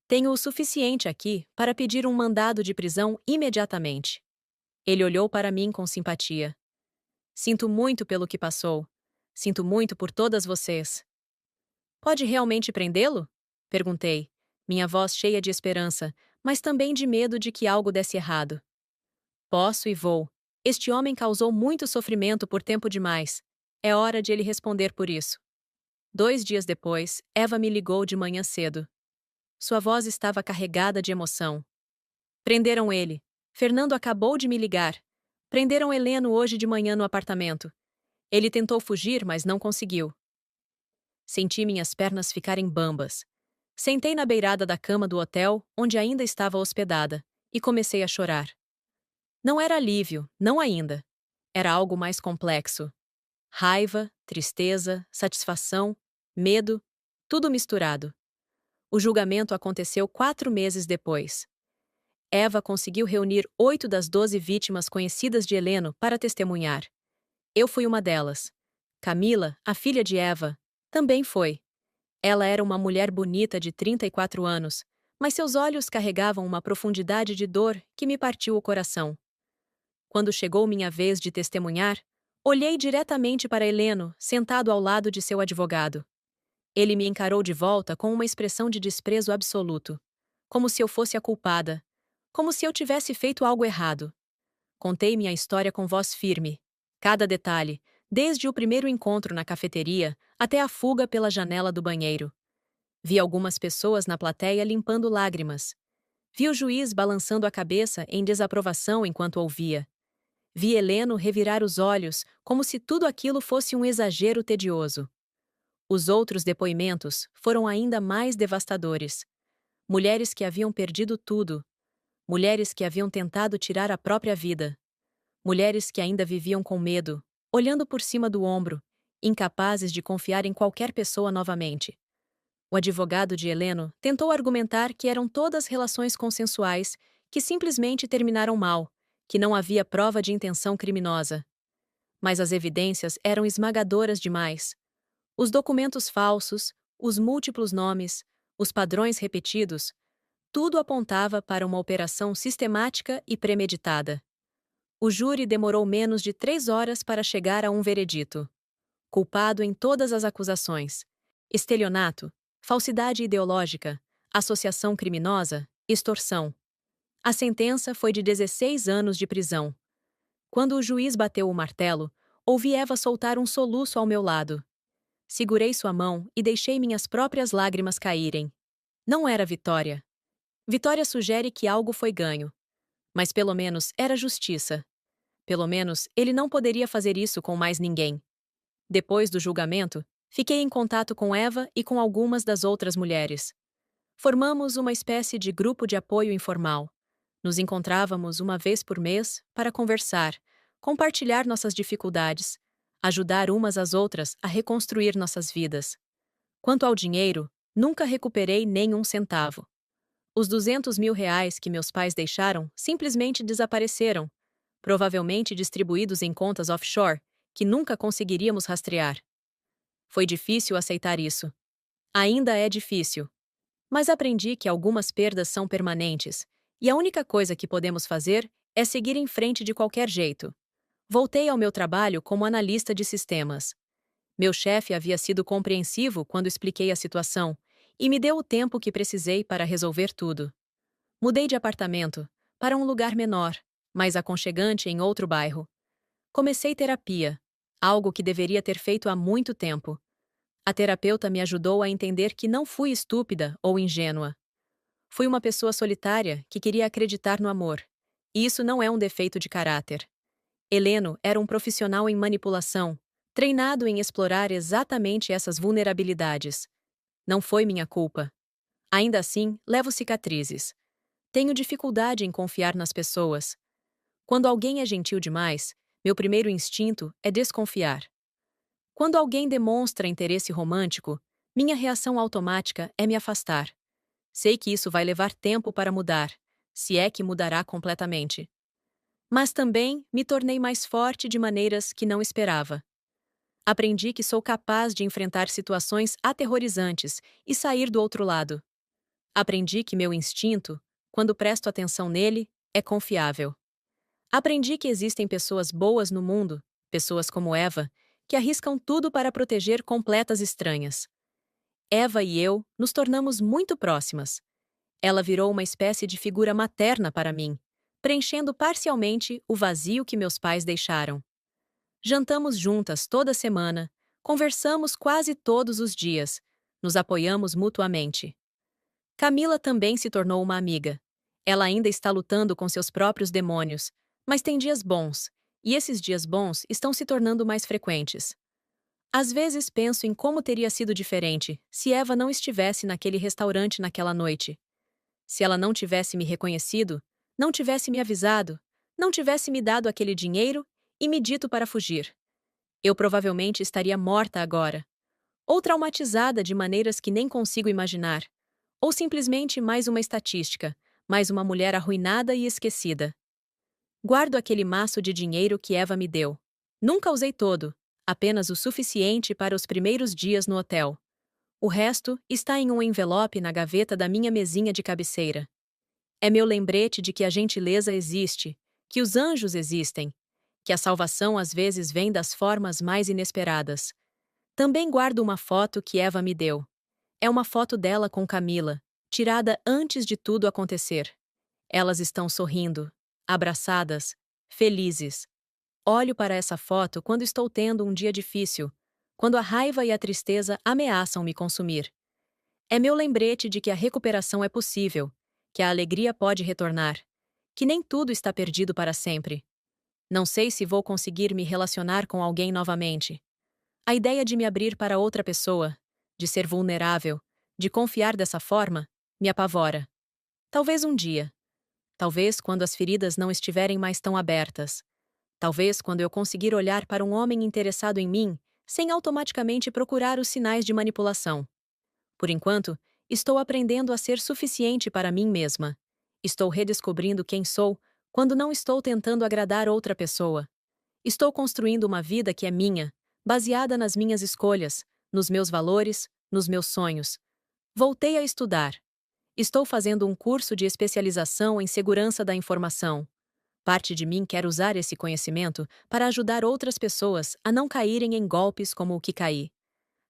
Tenho o suficiente aqui para pedir um mandado de prisão imediatamente. Ele olhou para mim com simpatia. Sinto muito pelo que passou. Sinto muito por todas vocês. Pode realmente prendê-lo? Perguntei, minha voz cheia de esperança, mas também de medo de que algo desse errado. Posso e vou. Este homem causou muito sofrimento por tempo demais. É hora de ele responder por isso. 2 dias depois, Eva me ligou de manhã cedo. Sua voz estava carregada de emoção. Prenderam ele. Fernando acabou de me ligar. Prenderam Heleno hoje de manhã no apartamento. Ele tentou fugir, mas não conseguiu. Senti minhas pernas ficarem bambas. Sentei na beirada da cama do hotel, onde ainda estava hospedada, e comecei a chorar. Não era alívio, não ainda. Era algo mais complexo. Raiva, tristeza, satisfação, medo, tudo misturado. O julgamento aconteceu 4 meses depois. Eva conseguiu reunir 8 das 12 vítimas conhecidas de Heleno para testemunhar. Eu fui uma delas. Camila, a filha de Eva, também foi. Ela era uma mulher bonita de 34 anos, mas seus olhos carregavam uma profundidade de dor que me partiu o coração. Quando chegou minha vez de testemunhar, olhei diretamente para Heleno, sentado ao lado de seu advogado. Ele me encarou de volta com uma expressão de desprezo absoluto, como se eu fosse a culpada, como se eu tivesse feito algo errado. Contei minha história com voz firme, cada detalhe, desde o primeiro encontro na cafeteria até a fuga pela janela do banheiro. Vi algumas pessoas na plateia limpando lágrimas. Vi o juiz balançando a cabeça em desaprovação enquanto ouvia. Vi Heleno revirar os olhos, como se tudo aquilo fosse um exagero tedioso. Os outros depoimentos foram ainda mais devastadores. Mulheres que haviam perdido tudo. Mulheres que haviam tentado tirar a própria vida. Mulheres que ainda viviam com medo, olhando por cima do ombro, incapazes de confiar em qualquer pessoa novamente. O advogado de Heleno tentou argumentar que eram todas relações consensuais, que simplesmente terminaram mal, que não havia prova de intenção criminosa. Mas as evidências eram esmagadoras demais. Os documentos falsos, os múltiplos nomes, os padrões repetidos, tudo apontava para uma operação sistemática e premeditada. O júri demorou menos de 3 horas para chegar a um veredito. Culpado em todas as acusações: estelionato, falsidade ideológica, associação criminosa, extorsão. A sentença foi de 16 anos de prisão. Quando o juiz bateu o martelo, ouvi Eva soltar um soluço ao meu lado. Segurei sua mão e deixei minhas próprias lágrimas caírem. Não era vitória. Vitória sugere que algo foi ganho. Mas pelo menos era justiça. Pelo menos ele não poderia fazer isso com mais ninguém. Depois do julgamento, fiquei em contato com Eva e com algumas das outras mulheres. Formamos uma espécie de grupo de apoio informal. Nos encontrávamos uma vez por mês para conversar, compartilhar nossas dificuldades, ajudar umas às outras a reconstruir nossas vidas. Quanto ao dinheiro, nunca recuperei nem um centavo. Os R$ 200.000 que meus pais deixaram simplesmente desapareceram, provavelmente distribuídos em contas offshore, que nunca conseguiríamos rastrear. Foi difícil aceitar isso. Ainda é difícil. Mas aprendi que algumas perdas são permanentes, e a única coisa que podemos fazer é seguir em frente de qualquer jeito. Voltei ao meu trabalho como analista de sistemas. Meu chefe havia sido compreensivo quando expliquei a situação, e me deu o tempo que precisei para resolver tudo. Mudei de apartamento, para um lugar menor, mais aconchegante em outro bairro. Comecei terapia, algo que deveria ter feito há muito tempo. A terapeuta me ajudou a entender que não fui estúpida ou ingênua. Fui uma pessoa solitária que queria acreditar no amor. E isso não é um defeito de caráter. Heleno era um profissional em manipulação, treinado em explorar exatamente essas vulnerabilidades. Não foi minha culpa. Ainda assim, levo cicatrizes. Tenho dificuldade em confiar nas pessoas. Quando alguém é gentil demais, meu primeiro instinto é desconfiar. Quando alguém demonstra interesse romântico, minha reação automática é me afastar. Sei que isso vai levar tempo para mudar, se é que mudará completamente. Mas também me tornei mais forte de maneiras que não esperava. Aprendi que sou capaz de enfrentar situações aterrorizantes e sair do outro lado. Aprendi que meu instinto, quando presto atenção nele, é confiável. Aprendi que existem pessoas boas no mundo, pessoas como Eva, que arriscam tudo para proteger completas estranhas. Eva e eu nos tornamos muito próximas. Ela virou uma espécie de figura materna para mim, preenchendo parcialmente o vazio que meus pais deixaram. Jantamos juntas toda semana, conversamos quase todos os dias, nos apoiamos mutuamente. Camila também se tornou uma amiga. Ela ainda está lutando com seus próprios demônios, mas tem dias bons, e esses dias bons estão se tornando mais frequentes. Às vezes penso em como teria sido diferente se Eva não estivesse naquele restaurante naquela noite. Se ela não tivesse me reconhecido, não tivesse me avisado, não tivesse me dado aquele dinheiro e me dito para fugir. Eu provavelmente estaria morta agora. Ou traumatizada de maneiras que nem consigo imaginar. Ou simplesmente mais uma estatística, mais uma mulher arruinada e esquecida. Guardo aquele maço de dinheiro que Eva me deu. Nunca usei todo, apenas o suficiente para os primeiros dias no hotel. O resto está em um envelope na gaveta da minha mesinha de cabeceira. É meu lembrete de que a gentileza existe, que os anjos existem, que a salvação às vezes vem das formas mais inesperadas. Também guardo uma foto que Eva me deu. É uma foto dela com Camila, tirada antes de tudo acontecer. Elas estão sorrindo, abraçadas, felizes. Olho para essa foto quando estou tendo um dia difícil, quando a raiva e a tristeza ameaçam me consumir. É meu lembrete de que a recuperação é possível, que a alegria pode retornar, que nem tudo está perdido para sempre. Não sei se vou conseguir me relacionar com alguém novamente. A ideia de me abrir para outra pessoa, de ser vulnerável, de confiar dessa forma, me apavora. Talvez um dia. Talvez quando as feridas não estiverem mais tão abertas. Talvez quando eu conseguir olhar para um homem interessado em mim, sem automaticamente procurar os sinais de manipulação. Por enquanto, estou aprendendo a ser suficiente para mim mesma. Estou redescobrindo quem sou quando não estou tentando agradar outra pessoa. Estou construindo uma vida que é minha, baseada nas minhas escolhas, nos meus valores, nos meus sonhos. Voltei a estudar. Estou fazendo um curso de especialização em segurança da informação. Parte de mim quer usar esse conhecimento para ajudar outras pessoas a não caírem em golpes como o que caí.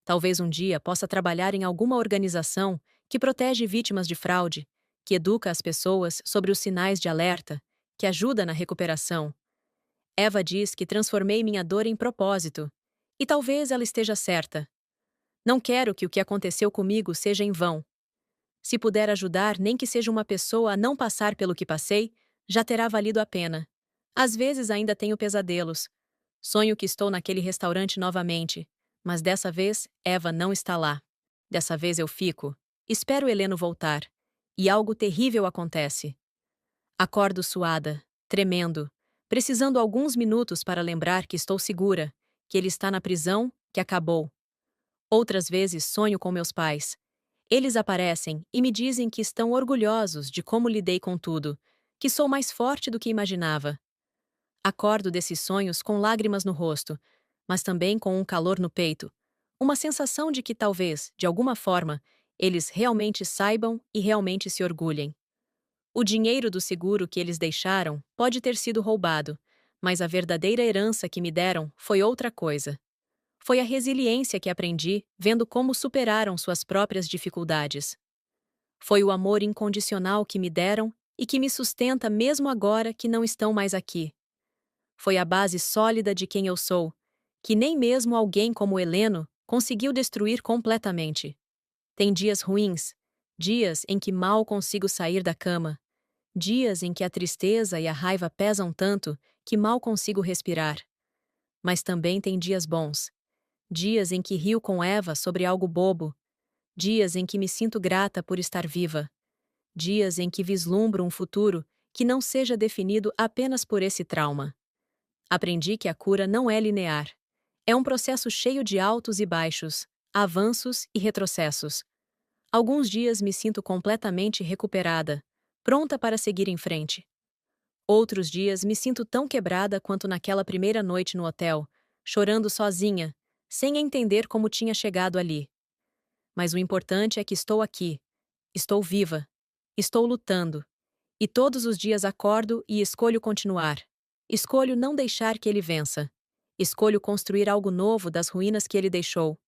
Talvez um dia possa trabalhar em alguma organização que protege vítimas de fraude, que educa as pessoas sobre os sinais de alerta, que ajuda na recuperação. Eva diz que transformei minha dor em propósito. E talvez ela esteja certa. Não quero que o que aconteceu comigo seja em vão. Se puder ajudar nem que seja uma pessoa a não passar pelo que passei, já terá valido a pena. Às vezes ainda tenho pesadelos. Sonho que estou naquele restaurante novamente, mas dessa vez Eva não está lá. Dessa vez eu fico. Espero Heleno voltar. E algo terrível acontece. Acordo suada, tremendo, precisando alguns minutos para lembrar que estou segura, que ele está na prisão, que acabou. Outras vezes sonho com meus pais. Eles aparecem e me dizem que estão orgulhosos de como lidei com tudo, que sou mais forte do que imaginava. Acordo desses sonhos com lágrimas no rosto, mas também com um calor no peito, uma sensação de que talvez, de alguma forma, eles realmente saibam e realmente se orgulhem. O dinheiro do seguro que eles deixaram pode ter sido roubado, mas a verdadeira herança que me deram foi outra coisa. Foi a resiliência que aprendi vendo como superaram suas próprias dificuldades. Foi o amor incondicional que me deram e que me sustenta mesmo agora que não estão mais aqui. Foi a base sólida de quem eu sou, que nem mesmo alguém como Heleno conseguiu destruir completamente. Tem dias ruins, dias em que mal consigo sair da cama, dias em que a tristeza e a raiva pesam tanto que mal consigo respirar. Mas também tem dias bons. Dias em que rio com Eva sobre algo bobo. Dias em que me sinto grata por estar viva. Dias em que vislumbro um futuro que não seja definido apenas por esse trauma. Aprendi que a cura não é linear. É um processo cheio de altos e baixos, avanços e retrocessos. Alguns dias me sinto completamente recuperada, pronta para seguir em frente. Outros dias me sinto tão quebrada quanto naquela primeira noite no hotel, chorando sozinha, sem entender como tinha chegado ali. Mas o importante é que estou aqui, estou viva, estou lutando. E todos os dias acordo e escolho continuar. Escolho não deixar que ele vença. Escolho construir algo novo das ruínas que ele deixou.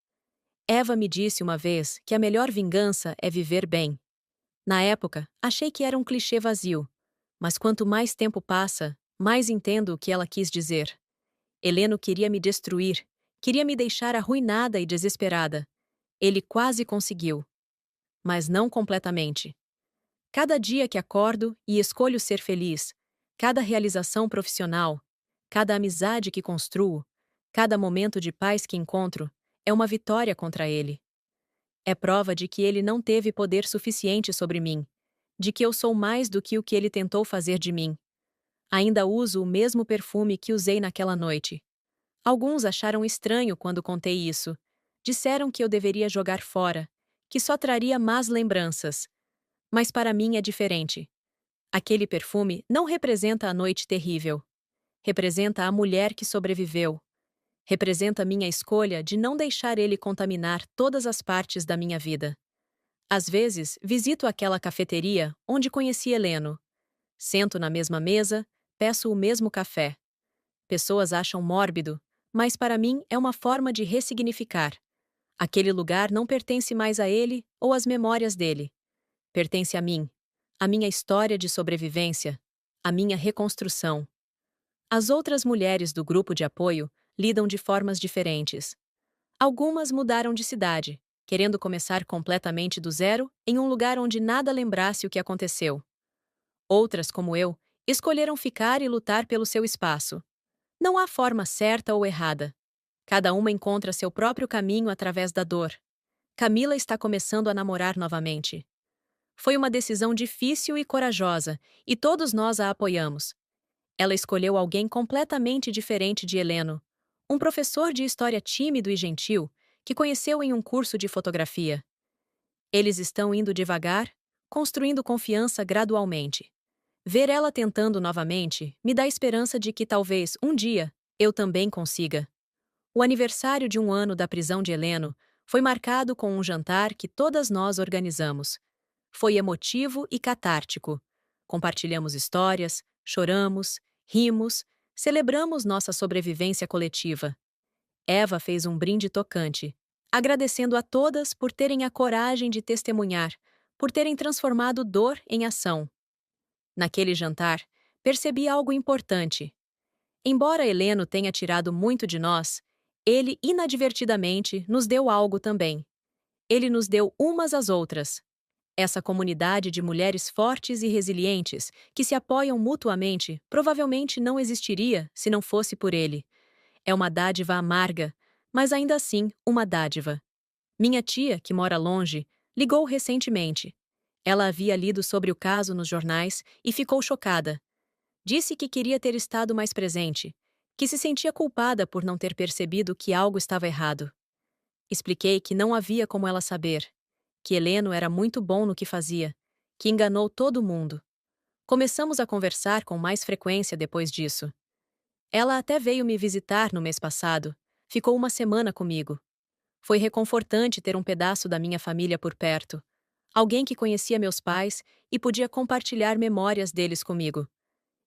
Eva me disse uma vez que a melhor vingança é viver bem. Na época, achei que era um clichê vazio. Mas quanto mais tempo passa, mais entendo o que ela quis dizer. Heleno queria me destruir, queria me deixar arruinada e desesperada. Ele quase conseguiu. Mas não completamente. Cada dia que acordo e escolho ser feliz, cada realização profissional, cada amizade que construo, cada momento de paz que encontro, é uma vitória contra ele. É prova de que ele não teve poder suficiente sobre mim, de que eu sou mais do que o que ele tentou fazer de mim. Ainda uso o mesmo perfume que usei naquela noite. Alguns acharam estranho quando contei isso. Disseram que eu deveria jogar fora, que só traria más lembranças. Mas para mim é diferente. Aquele perfume não representa a noite terrível. Representa a mulher que sobreviveu. Representa minha escolha de não deixar ele contaminar todas as partes da minha vida. Às vezes, visito aquela cafeteria onde conheci Heleno. Sento na mesma mesa, peço o mesmo café. Pessoas acham mórbido, mas para mim é uma forma de ressignificar. Aquele lugar não pertence mais a ele ou às memórias dele. Pertence a mim, a minha história de sobrevivência, a minha reconstrução. As outras mulheres do grupo de apoio lidam de formas diferentes. Algumas mudaram de cidade, querendo começar completamente do zero em um lugar onde nada lembrasse o que aconteceu. Outras, como eu, escolheram ficar e lutar pelo seu espaço. Não há forma certa ou errada. Cada uma encontra seu próprio caminho através da dor. Camila está começando a namorar novamente. Foi uma decisão difícil e corajosa, e todos nós a apoiamos. Ela escolheu alguém completamente diferente de Heleno, um professor de história tímido e gentil, que conheceu em um curso de fotografia. Eles estão indo devagar, construindo confiança gradualmente. Ver ela tentando novamente me dá esperança de que talvez, um dia, eu também consiga. O aniversário de 1 ano da prisão de Heleno foi marcado com um jantar que todas nós organizamos. Foi emotivo e catártico. Compartilhamos histórias, choramos, rimos, celebramos nossa sobrevivência coletiva. Eva fez um brinde tocante, agradecendo a todas por terem a coragem de testemunhar, por terem transformado dor em ação. Naquele jantar, percebi algo importante. Embora Heleno tenha tirado muito de nós, ele inadvertidamente nos deu algo também. Ele nos deu umas às outras. Essa comunidade de mulheres fortes e resilientes, que se apoiam mutuamente, provavelmente não existiria se não fosse por ele. É uma dádiva amarga, mas ainda assim uma dádiva. Minha tia, que mora longe, ligou recentemente. Ela havia lido sobre o caso nos jornais e ficou chocada. Disse que queria ter estado mais presente, que se sentia culpada por não ter percebido que algo estava errado. Expliquei que não havia como ela saber, que Heleno era muito bom no que fazia, que enganou todo mundo. Começamos a conversar com mais frequência depois disso. Ela até veio me visitar no mês passado, ficou uma semana comigo. Foi reconfortante ter um pedaço da minha família por perto, alguém que conhecia meus pais e podia compartilhar memórias deles comigo.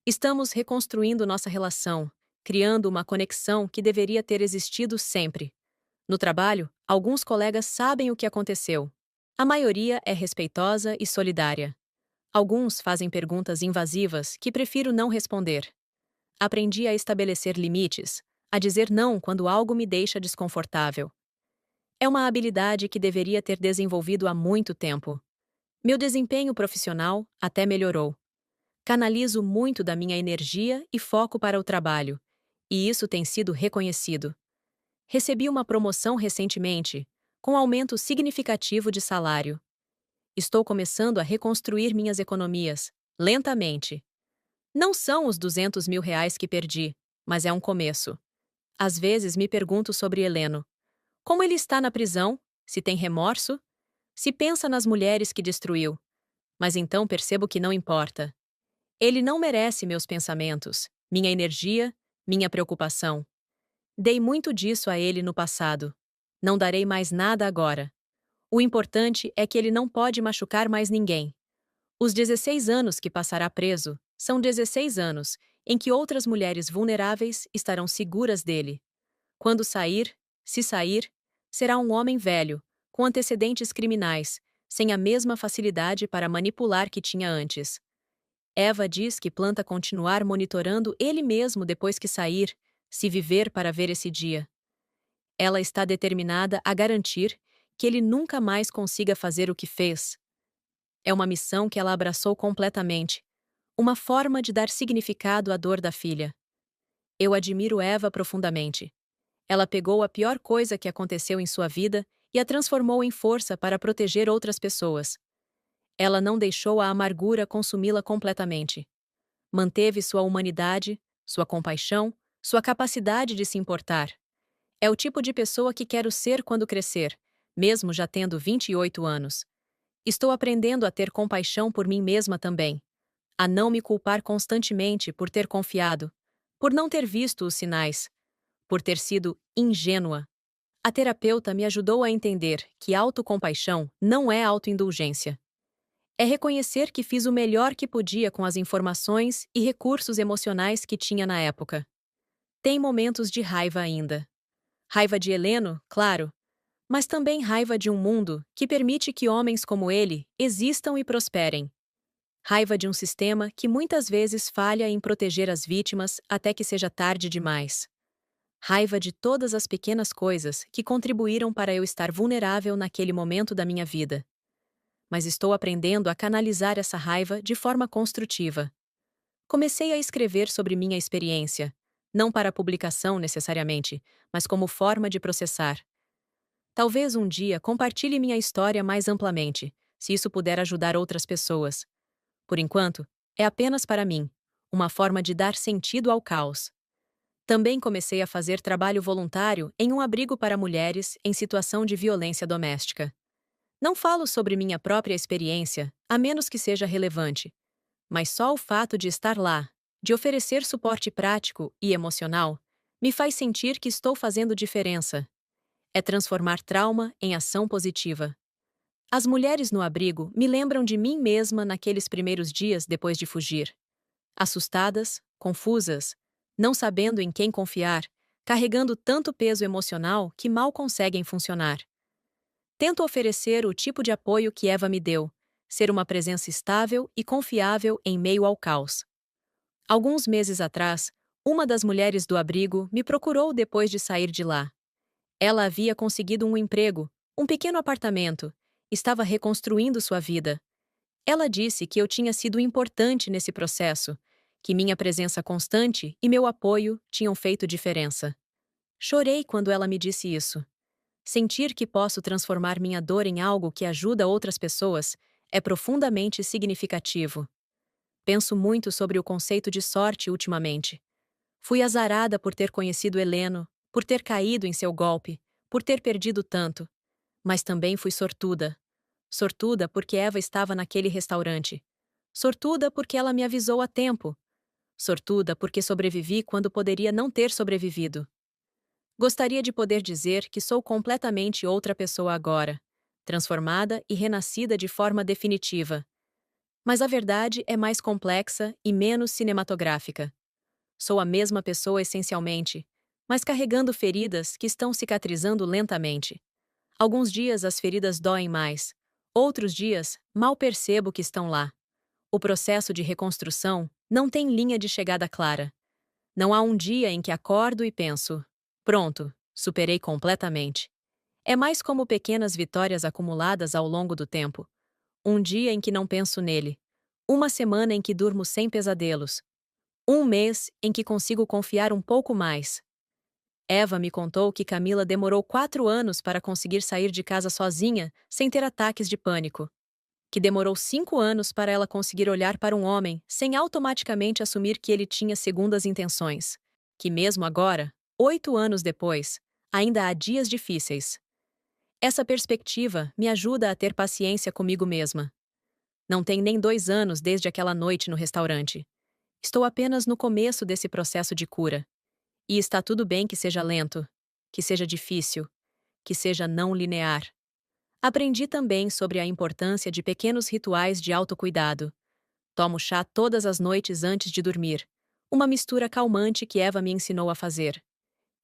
Estamos reconstruindo nossa relação, criando uma conexão que deveria ter existido sempre. No trabalho, alguns colegas sabem o que aconteceu. A maioria é respeitosa e solidária. Alguns fazem perguntas invasivas que prefiro não responder. Aprendi a estabelecer limites, a dizer não quando algo me deixa desconfortável. É uma habilidade que deveria ter desenvolvido há muito tempo. Meu desempenho profissional até melhorou. Canalizo muito da minha energia e foco para o trabalho, e isso tem sido reconhecido. Recebi uma promoção recentemente, com aumento significativo de salário. Estou começando a reconstruir minhas economias, lentamente. Não são os R$ 200.000 que perdi, mas é um começo. Às vezes me pergunto sobre Heleno. Como ele está na prisão? Se tem remorso? Se pensa nas mulheres que destruiu? Mas então percebo que não importa. Ele não merece meus pensamentos, minha energia, minha preocupação. Dei muito disso a ele no passado. Não darei mais nada agora. O importante é que ele não pode machucar mais ninguém. Os 16 anos que passará preso são 16 anos em que outras mulheres vulneráveis estarão seguras dele. Quando sair, se sair, será um homem velho, com antecedentes criminais, sem a mesma facilidade para manipular que tinha antes. Eva diz que planta continuar monitorando ele mesmo depois que sair, se viver para ver esse dia. Ela está determinada a garantir que ele nunca mais consiga fazer o que fez. É uma missão que ela abraçou completamente, uma forma de dar significado à dor da filha. Eu admiro Eva profundamente. Ela pegou a pior coisa que aconteceu em sua vida e a transformou em força para proteger outras pessoas. Ela não deixou a amargura consumi-la completamente. Manteve sua humanidade, sua compaixão, sua capacidade de se importar. É o tipo de pessoa que quero ser quando crescer, mesmo já tendo 28 anos. Estou aprendendo a ter compaixão por mim mesma também, a não me culpar constantemente por ter confiado, por não ter visto os sinais, por ter sido ingênua. A terapeuta me ajudou a entender que autocompaixão não é autoindulgência. É reconhecer que fiz o melhor que podia com as informações e recursos emocionais que tinha na época. Tem momentos de raiva ainda. Raiva de Heleno, claro, mas também raiva de um mundo que permite que homens como ele existam e prosperem. Raiva de um sistema que muitas vezes falha em proteger as vítimas até que seja tarde demais. Raiva de todas as pequenas coisas que contribuíram para eu estar vulnerável naquele momento da minha vida. Mas estou aprendendo a canalizar essa raiva de forma construtiva. Comecei a escrever sobre minha experiência, não para publicação necessariamente, mas como forma de processar. Talvez um dia compartilhe minha história mais amplamente, se isso puder ajudar outras pessoas. Por enquanto, é apenas para mim, uma forma de dar sentido ao caos. Também comecei a fazer trabalho voluntário em um abrigo para mulheres em situação de violência doméstica. Não falo sobre minha própria experiência, a menos que seja relevante, mas só o fato de estar lá, de oferecer suporte prático e emocional, me faz sentir que estou fazendo diferença. É transformar trauma em ação positiva. As mulheres no abrigo me lembram de mim mesma naqueles primeiros dias depois de fugir. Assustadas, confusas, não sabendo em quem confiar, carregando tanto peso emocional que mal conseguem funcionar. Tento oferecer o tipo de apoio que Eva me deu, ser uma presença estável e confiável em meio ao caos. Alguns meses atrás, uma das mulheres do abrigo me procurou depois de sair de lá. Ela havia conseguido um emprego, um pequeno apartamento, estava reconstruindo sua vida. Ela disse que eu tinha sido importante nesse processo, que minha presença constante e meu apoio tinham feito diferença. Chorei quando ela me disse isso. Sentir que posso transformar minha dor em algo que ajuda outras pessoas é profundamente significativo. Penso muito sobre o conceito de sorte ultimamente. Fui azarada por ter conhecido Heleno, por ter caído em seu golpe, por ter perdido tanto. Mas também fui sortuda. Sortuda porque Eva estava naquele restaurante. Sortuda porque ela me avisou a tempo. Sortuda porque sobrevivi quando poderia não ter sobrevivido. Gostaria de poder dizer que sou completamente outra pessoa agora, transformada e renascida de forma definitiva. Mas a verdade é mais complexa e menos cinematográfica. Sou a mesma pessoa essencialmente, mas carregando feridas que estão cicatrizando lentamente. Alguns dias as feridas doem mais, outros dias mal percebo que estão lá. O processo de reconstrução não tem linha de chegada clara. Não há um dia em que acordo e penso: pronto, superei completamente. É mais como pequenas vitórias acumuladas ao longo do tempo. Um dia em que não penso nele. Uma semana em que durmo sem pesadelos. Um mês em que consigo confiar um pouco mais. Eva me contou que Camila demorou 4 anos para conseguir sair de casa sozinha, sem ter ataques de pânico. Que demorou 5 anos para ela conseguir olhar para um homem, sem automaticamente assumir que ele tinha segundas intenções. Que mesmo agora, 8 anos depois, ainda há dias difíceis. Essa perspectiva me ajuda a ter paciência comigo mesma. Não tem nem 2 anos desde aquela noite no restaurante. Estou apenas no começo desse processo de cura. E está tudo bem que seja lento, que seja difícil, que seja não linear. Aprendi também sobre a importância de pequenos rituais de autocuidado. Tomo chá todas as noites antes de dormir, uma mistura calmante que Eva me ensinou a fazer.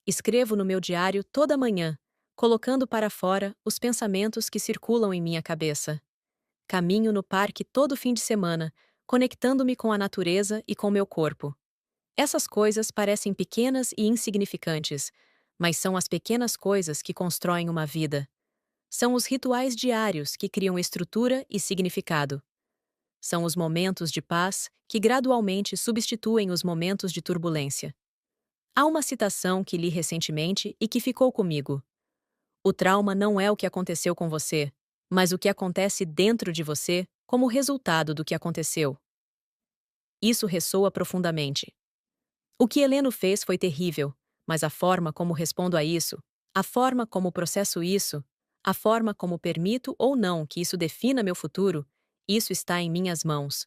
Escrevo no meu diário toda manhã, colocando para fora os pensamentos que circulam em minha cabeça. Caminho no parque todo fim de semana, conectando-me com a natureza e com meu corpo. Essas coisas parecem pequenas e insignificantes, mas são as pequenas coisas que constroem uma vida. São os rituais diários que criam estrutura e significado. São os momentos de paz que gradualmente substituem os momentos de turbulência. Há uma citação que li recentemente e que ficou comigo. O trauma não é o que aconteceu com você, mas o que acontece dentro de você como resultado do que aconteceu. Isso ressoa profundamente. O que Heleno fez foi terrível, mas a forma como respondo a isso, a forma como processo isso, a forma como permito ou não que isso defina meu futuro, isso está em minhas mãos.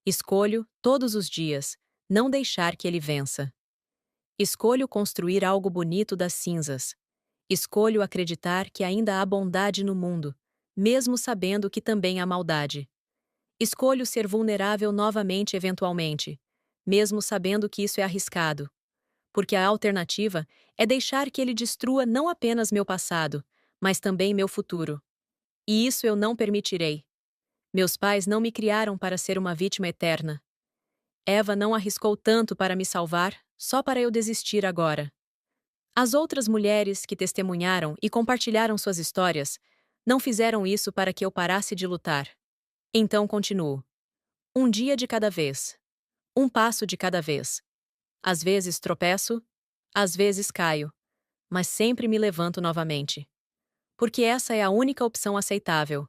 Escolho, todos os dias, não deixar que ele vença. Escolho construir algo bonito das cinzas. Escolho acreditar que ainda há bondade no mundo, mesmo sabendo que também há maldade. Escolho ser vulnerável novamente eventualmente, mesmo sabendo que isso é arriscado. Porque a alternativa é deixar que ele destrua não apenas meu passado, mas também meu futuro. E isso eu não permitirei. Meus pais não me criaram para ser uma vítima eterna. Eva não arriscou tanto para me salvar, só para eu desistir agora. As outras mulheres que testemunharam e compartilharam suas histórias não fizeram isso para que eu parasse de lutar. Então continuo. Um dia de cada vez. Um passo de cada vez. Às vezes tropeço, às vezes caio, mas sempre me levanto novamente. Porque essa é a única opção aceitável.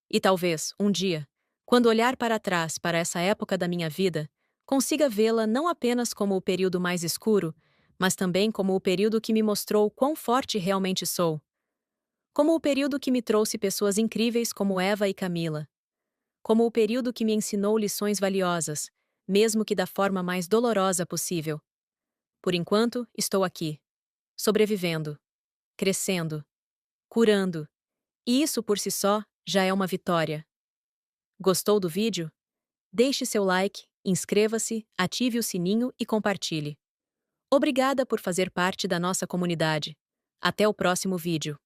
E talvez, um dia, quando olhar para trás para essa época da minha vida, consiga vê-la não apenas como o período mais escuro, mas também como o período que me mostrou quão forte realmente sou. Como o período que me trouxe pessoas incríveis como Eva e Camila. Como o período que me ensinou lições valiosas, mesmo que da forma mais dolorosa possível. Por enquanto, estou aqui, sobrevivendo, crescendo, curando. E isso por si só já é uma vitória. Gostou do vídeo? Deixe seu like, inscreva-se, ative o sininho e compartilhe. Obrigada por fazer parte da nossa comunidade. Até o próximo vídeo.